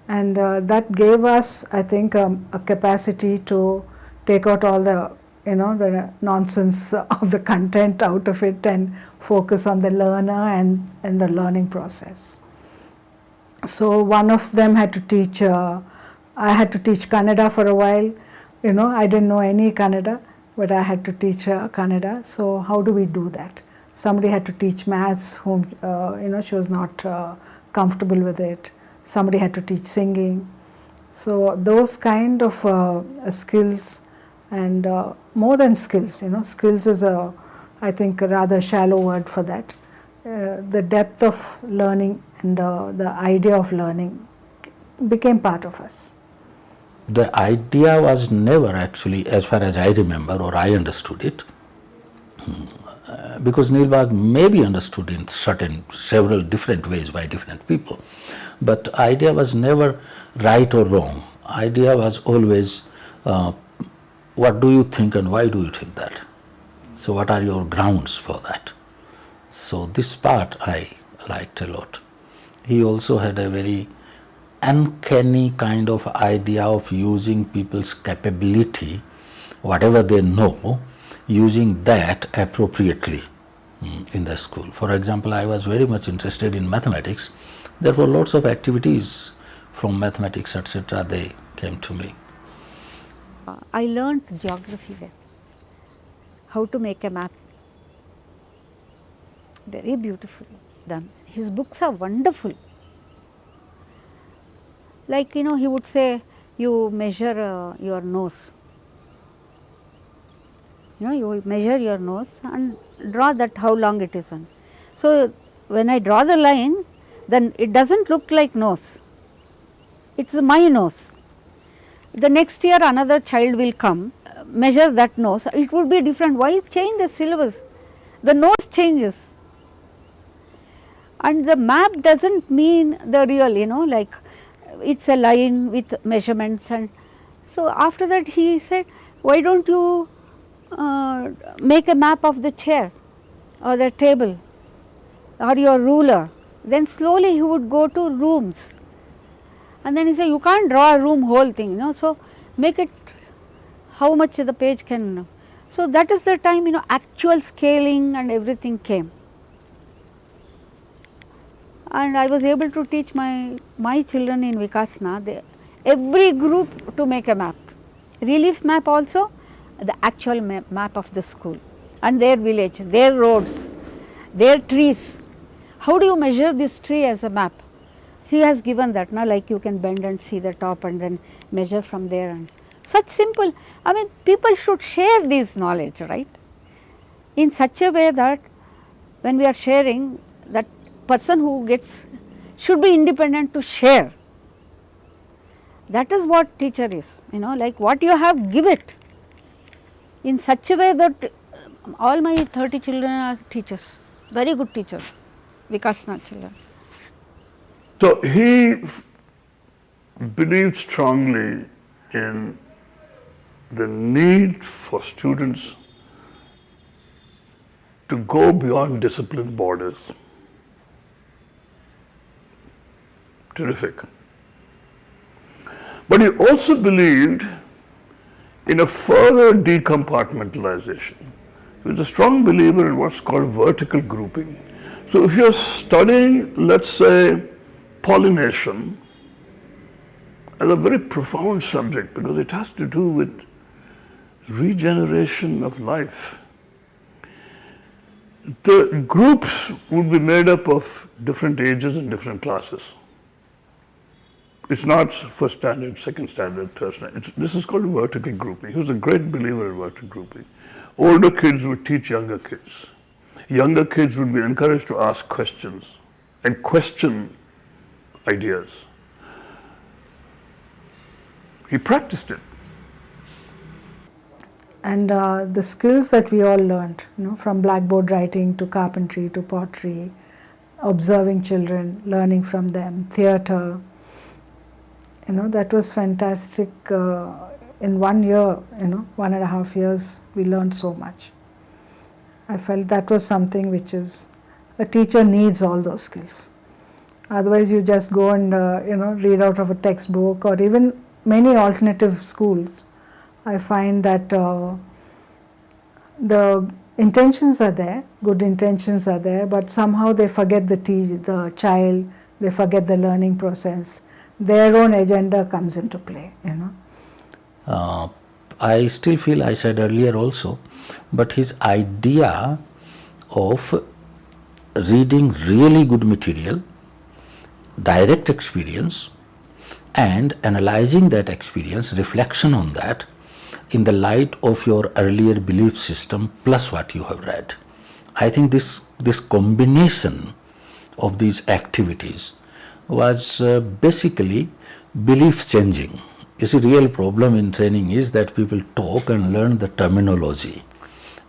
And that gave us, I think, a capacity to take out all the, the nonsense of the content out of it and focus on the learner and the learning process. So one of them had to teach, I had to teach Kannada for a while. I didn't know any Kannada, but I had to teach Kannada. So how do we do that? Somebody had to teach maths, whom, she was not comfortable with it. Somebody had to teach singing. So those kind of skills, and more than skills, skills is I think a rather shallow word for that. The depth of learning and the idea of learning became part of us. The idea was never actually, as far as I remember or I understood it, because Neel Bagh may be understood in several different ways by different people, but idea was never right or wrong. Idea was always, what do you think and why do you think that? So what are your grounds for that? So this part I liked a lot. He also had a very uncanny kind of idea of using people's capability, whatever they know, using that appropriately in the school. For example, I was very much interested in mathematics. There were lots of activities from mathematics, etc. They came to me. I learned geography there, how to make a map. Very beautifully done. His books are wonderful. Like, he would say, you measure your nose. You measure your nose and draw that how long it is on. So, when I draw the line, then it does not look like nose, it is my nose. The next year another child will come, measure that nose, it would be different. Why change the syllabus? The nose changes. And the map does not mean the real, like it is a line with measurements. And so, after that he said, why do not you make a map of the chair or the table or your ruler. Then slowly he would go to rooms, and then he said, you can't draw a room whole thing, so make it how much the page can. So that is the time, actual scaling and everything came. And I was able to teach my children in Vikasana, every group to make a map, relief map also, the actual map of the school and their village, their roads, their trees. How do you measure this tree as a map? He has given that, like you can bend and see the top and then measure from there, and such simple. I mean, people should share this knowledge, right, in such a way that when we are sharing, that person who gets should be independent to share. That is what teacher is, like what you have, give it in such a way that all my 30 children are teachers, very good teachers, Vikasana children. So he believed strongly in the need for students to go beyond discipline borders. Terrific. But he also believed in a further decompartmentalization. He was a strong believer in what's called vertical grouping. So if you're studying, let's say, pollination as a very profound subject, because it has to do with regeneration of life, the groups would be made up of different ages and different classes. It's not first standard, second standard, third standard. This is called vertical grouping. He was a great believer in vertical grouping. Older kids would teach younger kids. Younger kids would be encouraged to ask questions and question ideas. He practiced it. And the skills that we all learned, from blackboard writing to carpentry to pottery, observing children, learning from them, theatre, that was fantastic. In 1 year, 1.5 years, we learned so much. I felt that was something which is, a teacher needs all those skills. Otherwise you just go and read out of a textbook, or even many alternative schools. I find that the intentions are there, good intentions are there, but somehow they forget the child, they forget the learning process. Their own agenda comes into play, I still feel, I said earlier also, but his idea of reading really good material, direct experience, and analyzing that experience, reflection on that in the light of your earlier belief system plus what you have read. I think this combination of these activities was basically belief changing. You see, real problem in training is that people talk and learn the terminology,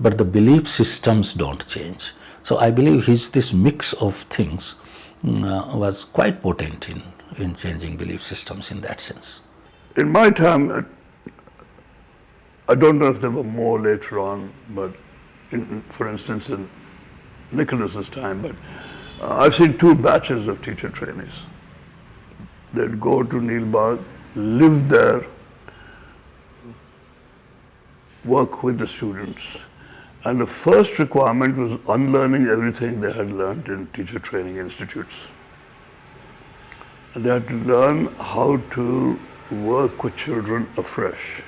but the belief systems don't change. So I believe this mix of things was quite potent in changing belief systems in that sense. In my time, I don't know if there were more later on, but for instance in Nicholas's time, but I've seen 2 batches of teacher trainees. They'd go to Neel Bagh, live there, work with the students, and the first requirement was unlearning everything they had learned in teacher training institutes. And they had to learn how to work with children afresh,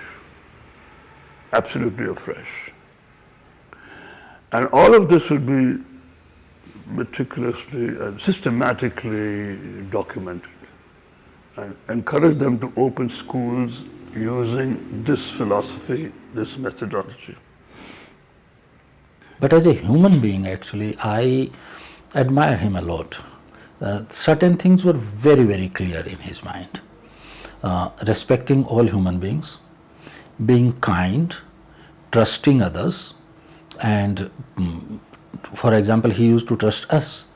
absolutely afresh. And all of this would be meticulously and systematically documented. and encouraged them to open schools using this philosophy, this methodology. But as a human being, actually, I admire him a lot. Certain things were very, very clear in his mind. Respecting all human beings, being kind, trusting others, and for example, he used to trust us.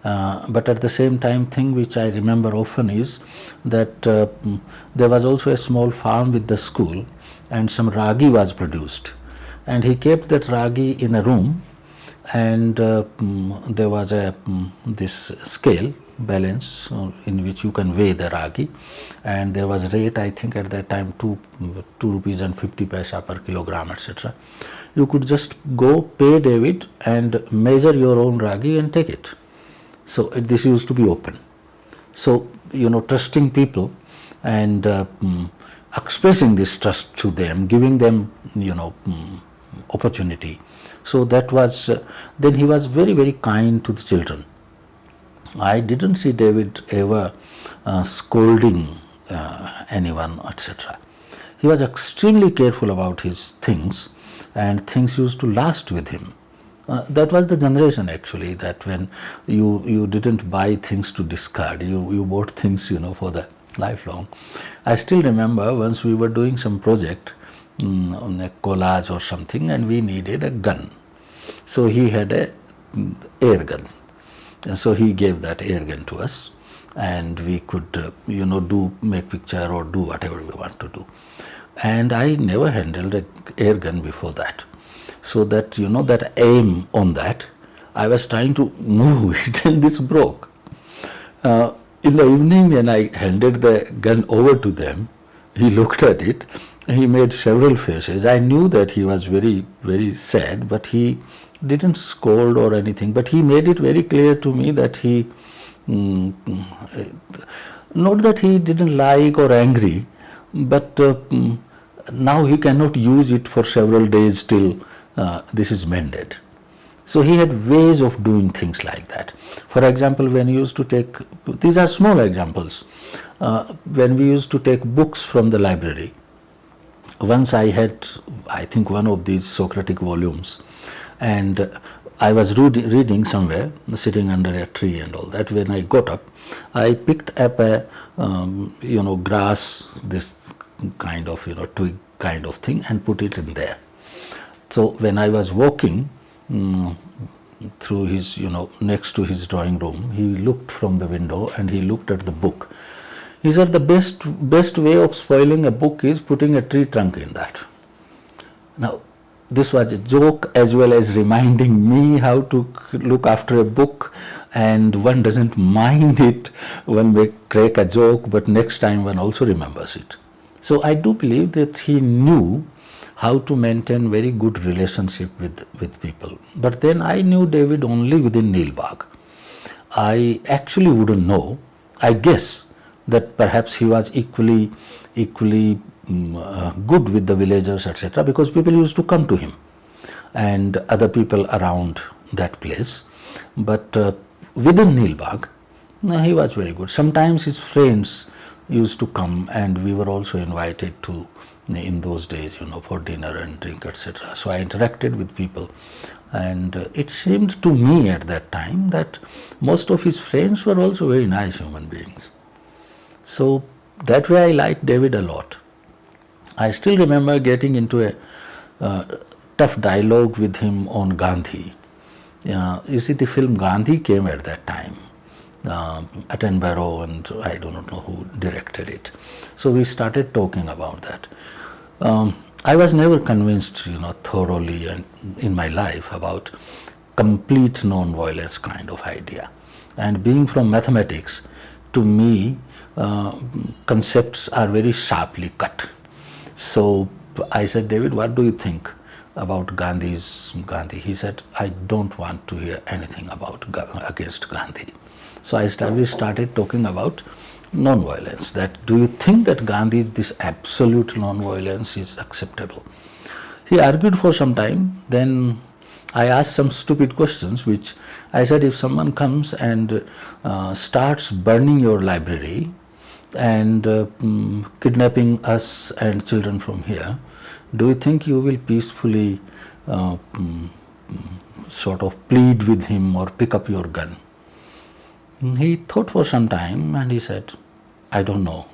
But at the same time, thing which I remember often is that there was also a small farm with the school, and some ragi was produced, and he kept that ragi in a room, and there was this scale balance in which you can weigh the ragi, and there was rate, I think at that time 2 rupees and 50 paisa per kilogram, etc. You could just go pay David and measure your own ragi and take it. So this used to be open. So, trusting people and expressing this trust to them, giving them, opportunity. So that was, then he was very, very kind to the children. I didn't see David ever scolding anyone, etc. He was extremely careful about his things, and things used to last with him. That was the generation actually, that when you didn't buy things to discard, you bought things for the lifelong. I still remember once we were doing some project on a collage or something, and we needed a gun. So he had a air gun. So he gave that air gun to us, and we could make picture or do whatever we want to do. And I never handled an air gun before that. So that, that aim on that, I was trying to move it and this broke. In the evening when I handed the gun over to them, he looked at it, he made several faces. I knew that he was very, very sad, but he didn't scold or anything, but he made it very clear to me that he, not that he didn't like or angry, but now he cannot use it for several days till this is mended. So he had ways of doing things like that. For example, when he used to take, these are small examples, when we used to take books from the library, once I had, I think, one of these Socratic volumes, and I was reading somewhere, sitting under a tree and all that. When I got up, I picked up a, grass, this kind of, twig kind of thing, and put it in there. So when I was walking through his, next to his drawing room, he looked from the window and he looked at the book. He said the best way of spoiling a book is putting a tree trunk in that. Now, this was a joke as well as reminding me how to look after a book, and one doesn't mind it, one may crack a joke, but next time one also remembers it. So I do believe that he knew how to maintain very good relationship with people. But then I knew David only within Neel Bagh. I actually wouldn't know. I guess that perhaps he was equally good with the villagers, etc., because people used to come to him and other people around that place. But within Neel Bagh, he was very good. Sometimes his friends used to come, and we were also invited to, in those days, for dinner and drink, etc. So I interacted with people, and it seemed to me at that time that most of his friends were also very nice human beings. So that way I liked David a lot. I still remember getting into a tough dialogue with him on Gandhi. You see, the film Gandhi came at that time. Attenborough, and I do not know who directed it. So we started talking about that. I was never convinced, thoroughly and in my life about complete non-violence kind of idea. And being from mathematics, to me, concepts are very sharply cut. So I said, David, what do you think about Gandhi? He said, I don't want to hear anything against Gandhi. So we started talking about non-violence. That do you think that Gandhi's this absolute non-violence is acceptable? He argued for some time. Then I asked some stupid questions, which I said, if someone comes and starts burning your library, and kidnapping us and children from here, do you think you will peacefully sort of plead with him or pick up your gun? He thought for some time and he said, I don't know.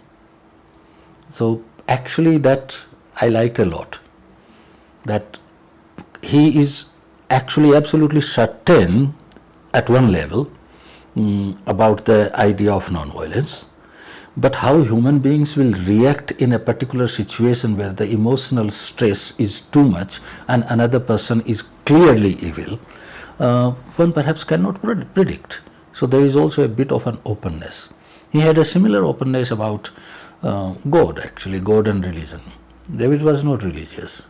So actually that I liked a lot, that he is actually absolutely certain at one level about the idea of non-violence, but how human beings will react in a particular situation where the emotional stress is too much and another person is clearly evil, one perhaps cannot predict. So there is also a bit of an openness. He had a similar openness about God, actually, God and religion. David was not religious,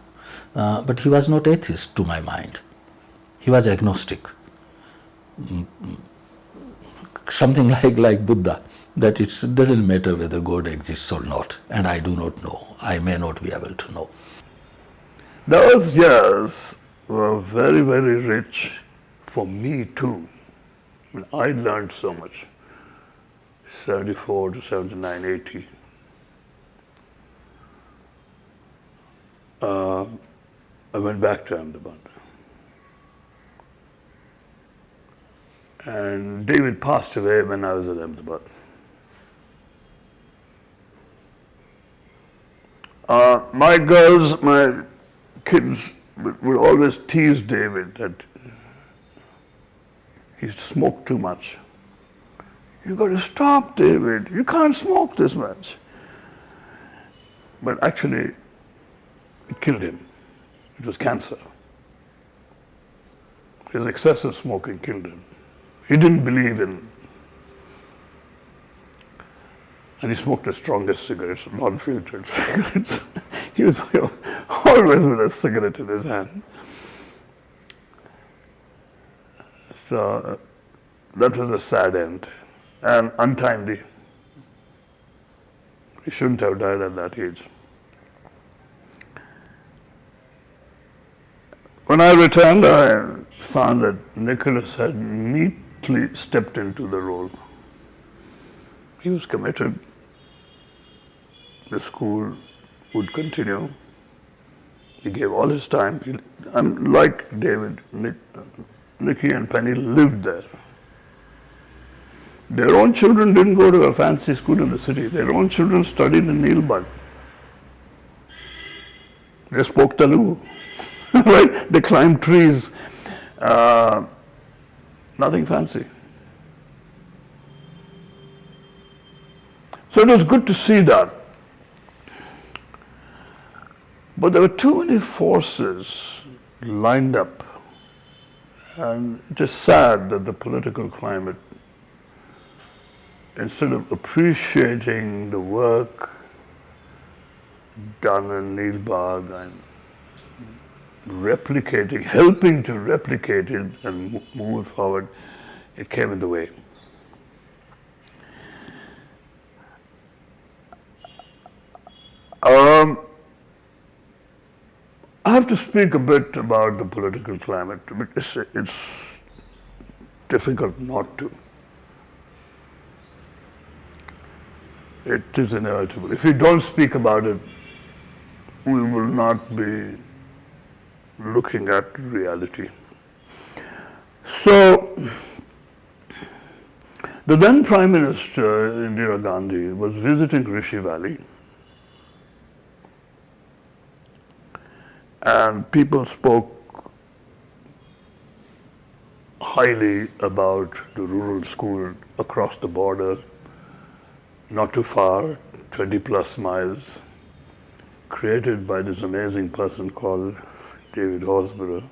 but he was not atheist to my mind. He was agnostic. Something like Buddha, that it doesn't matter whether God exists or not, and I do not know. I may not be able to know. Those years were very, very rich for me too. I mean, I learned so much. 74 to 79, 80. I went back to Ahmedabad. And David passed away when I was at Ahmedabad. My girls, my kids would always tease David that he smoked too much. You got to stop, David. You can't smoke this much. But actually, it killed him. It was cancer. His excessive smoking killed him. He didn't believe in, and he smoked the strongest cigarettes, non-filtered cigarettes. He was always with a cigarette in his hand. So that was a sad end and untimely. He shouldn't have died at that age. When I returned, I found that Nicholas had neatly stepped into the role. He was committed. The school would continue. He gave all his time. Like David, Nicky and Penny lived there. Their own children didn't go to a fancy school in the city. Their own children studied in Neel Bagh. They spoke Telugu. Right? They climbed trees. Nothing fancy. So it was good to see that. But there were too many forces lined up. And it is sad that the political climate, instead of appreciating the work done in Neel Bagh and replicating, helping to replicate it and move it forward, it came in the way. I have to speak a bit about the political climate. It's difficult not to. It is inevitable. If we don't speak about it, we will not be looking at reality. So, the then Prime Minister, Indira Gandhi, was visiting Rishi Valley, and people spoke highly about the rural school across the border, not too far, 20 plus miles, created by this amazing person called David Horsburgh.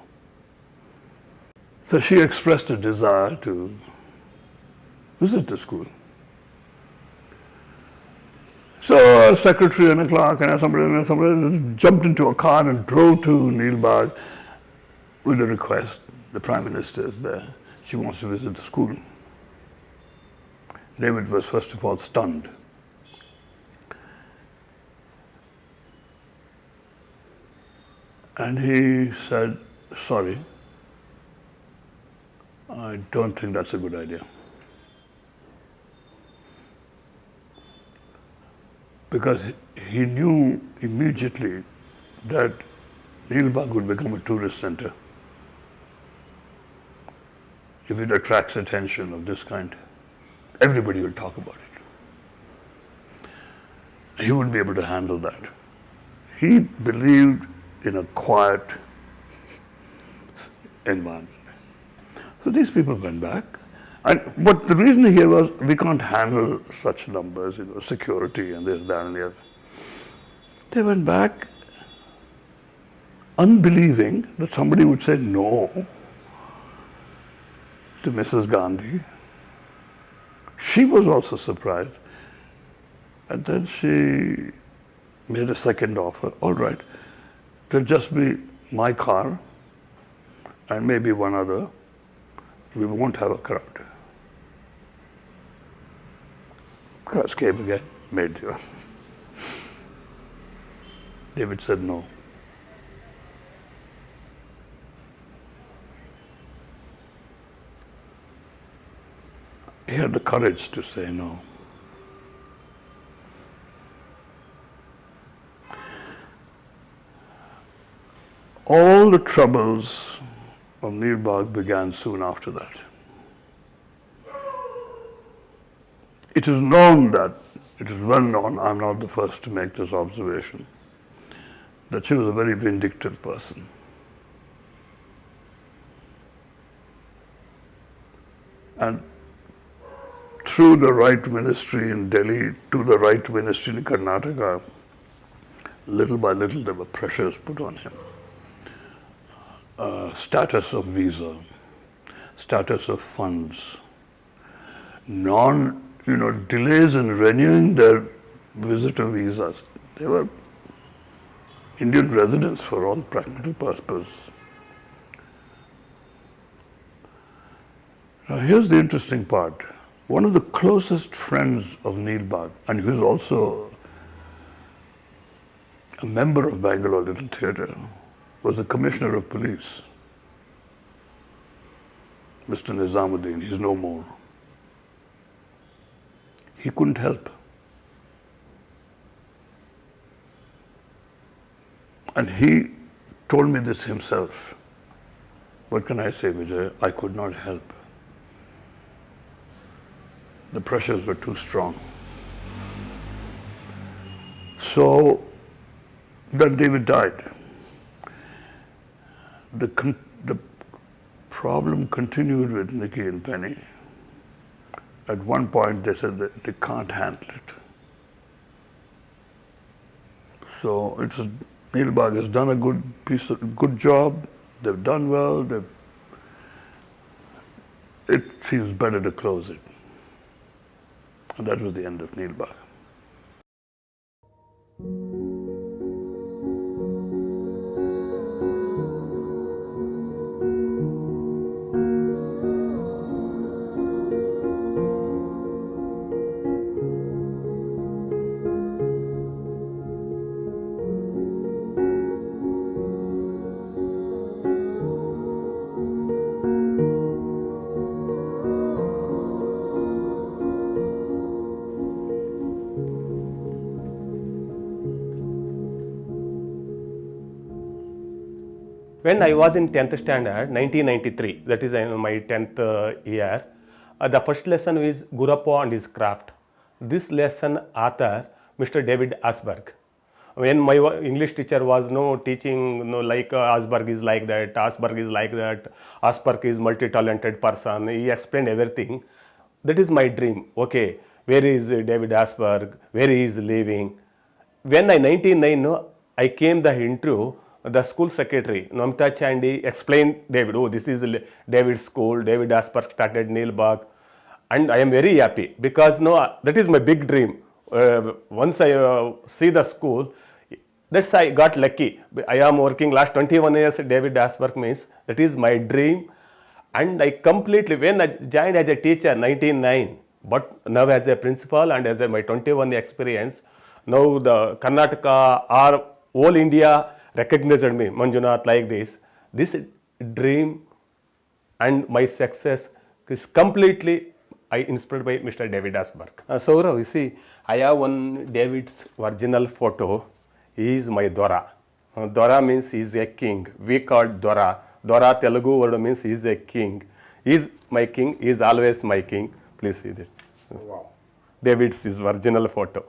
So she expressed a desire to visit the school. So a secretary and a clerk and somebody jumped into a car and drove to Neel Bagh with a request. The Prime Minister is there. She wants to visit the school. David was first of all stunned. And he said, sorry, I don't think that's a good idea. because he knew immediately that Neel Bagh would become a tourist center if it attracts attention of this kind. Everybody will talk about it. He wouldn't be able to handle that. He believed in a quiet environment. So these people went back. But the reason here was we can't handle such numbers, security and this, that and the other. They went back unbelieving that somebody would say no to Mrs. Gandhi. She was also surprised. And then she made a second offer. All right, there'll just be my car and maybe one other. We won't have a crowd. Cars came again, made you. David said no. He had the courage to say no. All the troubles of Neel Bagh began soon after that. It is known that, it is well known, I'm not the first to make this observation, that she was a very vindictive person. And through the right ministry in Delhi to the right ministry in Karnataka, little by little there were pressures put on him. Status of visa, status of funds, delays in renewing their visitor visas. They were Indian residents for all practical purposes. Now here's the interesting part. One of the closest friends of Neel Bagh, and he was also a member of Bangalore Little Theatre, was the Commissioner of Police, Mr. Nizamuddin. He's no more. He couldn't help. And he told me this himself. What can I say, Vijay? I could not help. The pressures were too strong. So then David died. The problem continued with Nikki and Penny. At one point they said that they can't handle it. So it's Neel Bagh has done a good job. They've done well. It seems better to close it. And that was the end of Neel Bagh. When I was in 10th standard, 1993, that is my 10th year, the first lesson is Gurappa and his craft. This lesson author, Mr. David Horsburgh. When my English teacher was teaching, like Horsburgh is like that, Horsburgh is like that, Horsburgh is multi-talented person, he explained everything. That is my dream. Okay, where is David Horsburgh, where he is living? When I 1999, I came the interview, the school secretary, Namita Chandy, explained David, this is David's school, David Horsburgh started Neel Bagh. And I am very happy because that is my big dream. Once I see the school, that's I got lucky. I am working last 21 years at David Horsburgh means that is my dream. And I completely, when I joined as a teacher 1999, but now as a principal and as my 21 experience, now the Karnataka or whole India recognized me, Manjunath, like this. This dream and my success is completely I inspired by Mr. David Horsburgh. Saurav, you see, I have one David's original photo. He is my Dora. Dora means he is a king. We call Dora. Dora Telugu word means he is a king. He is my king. He is always my king. Please see that. Wow. David's his original photo.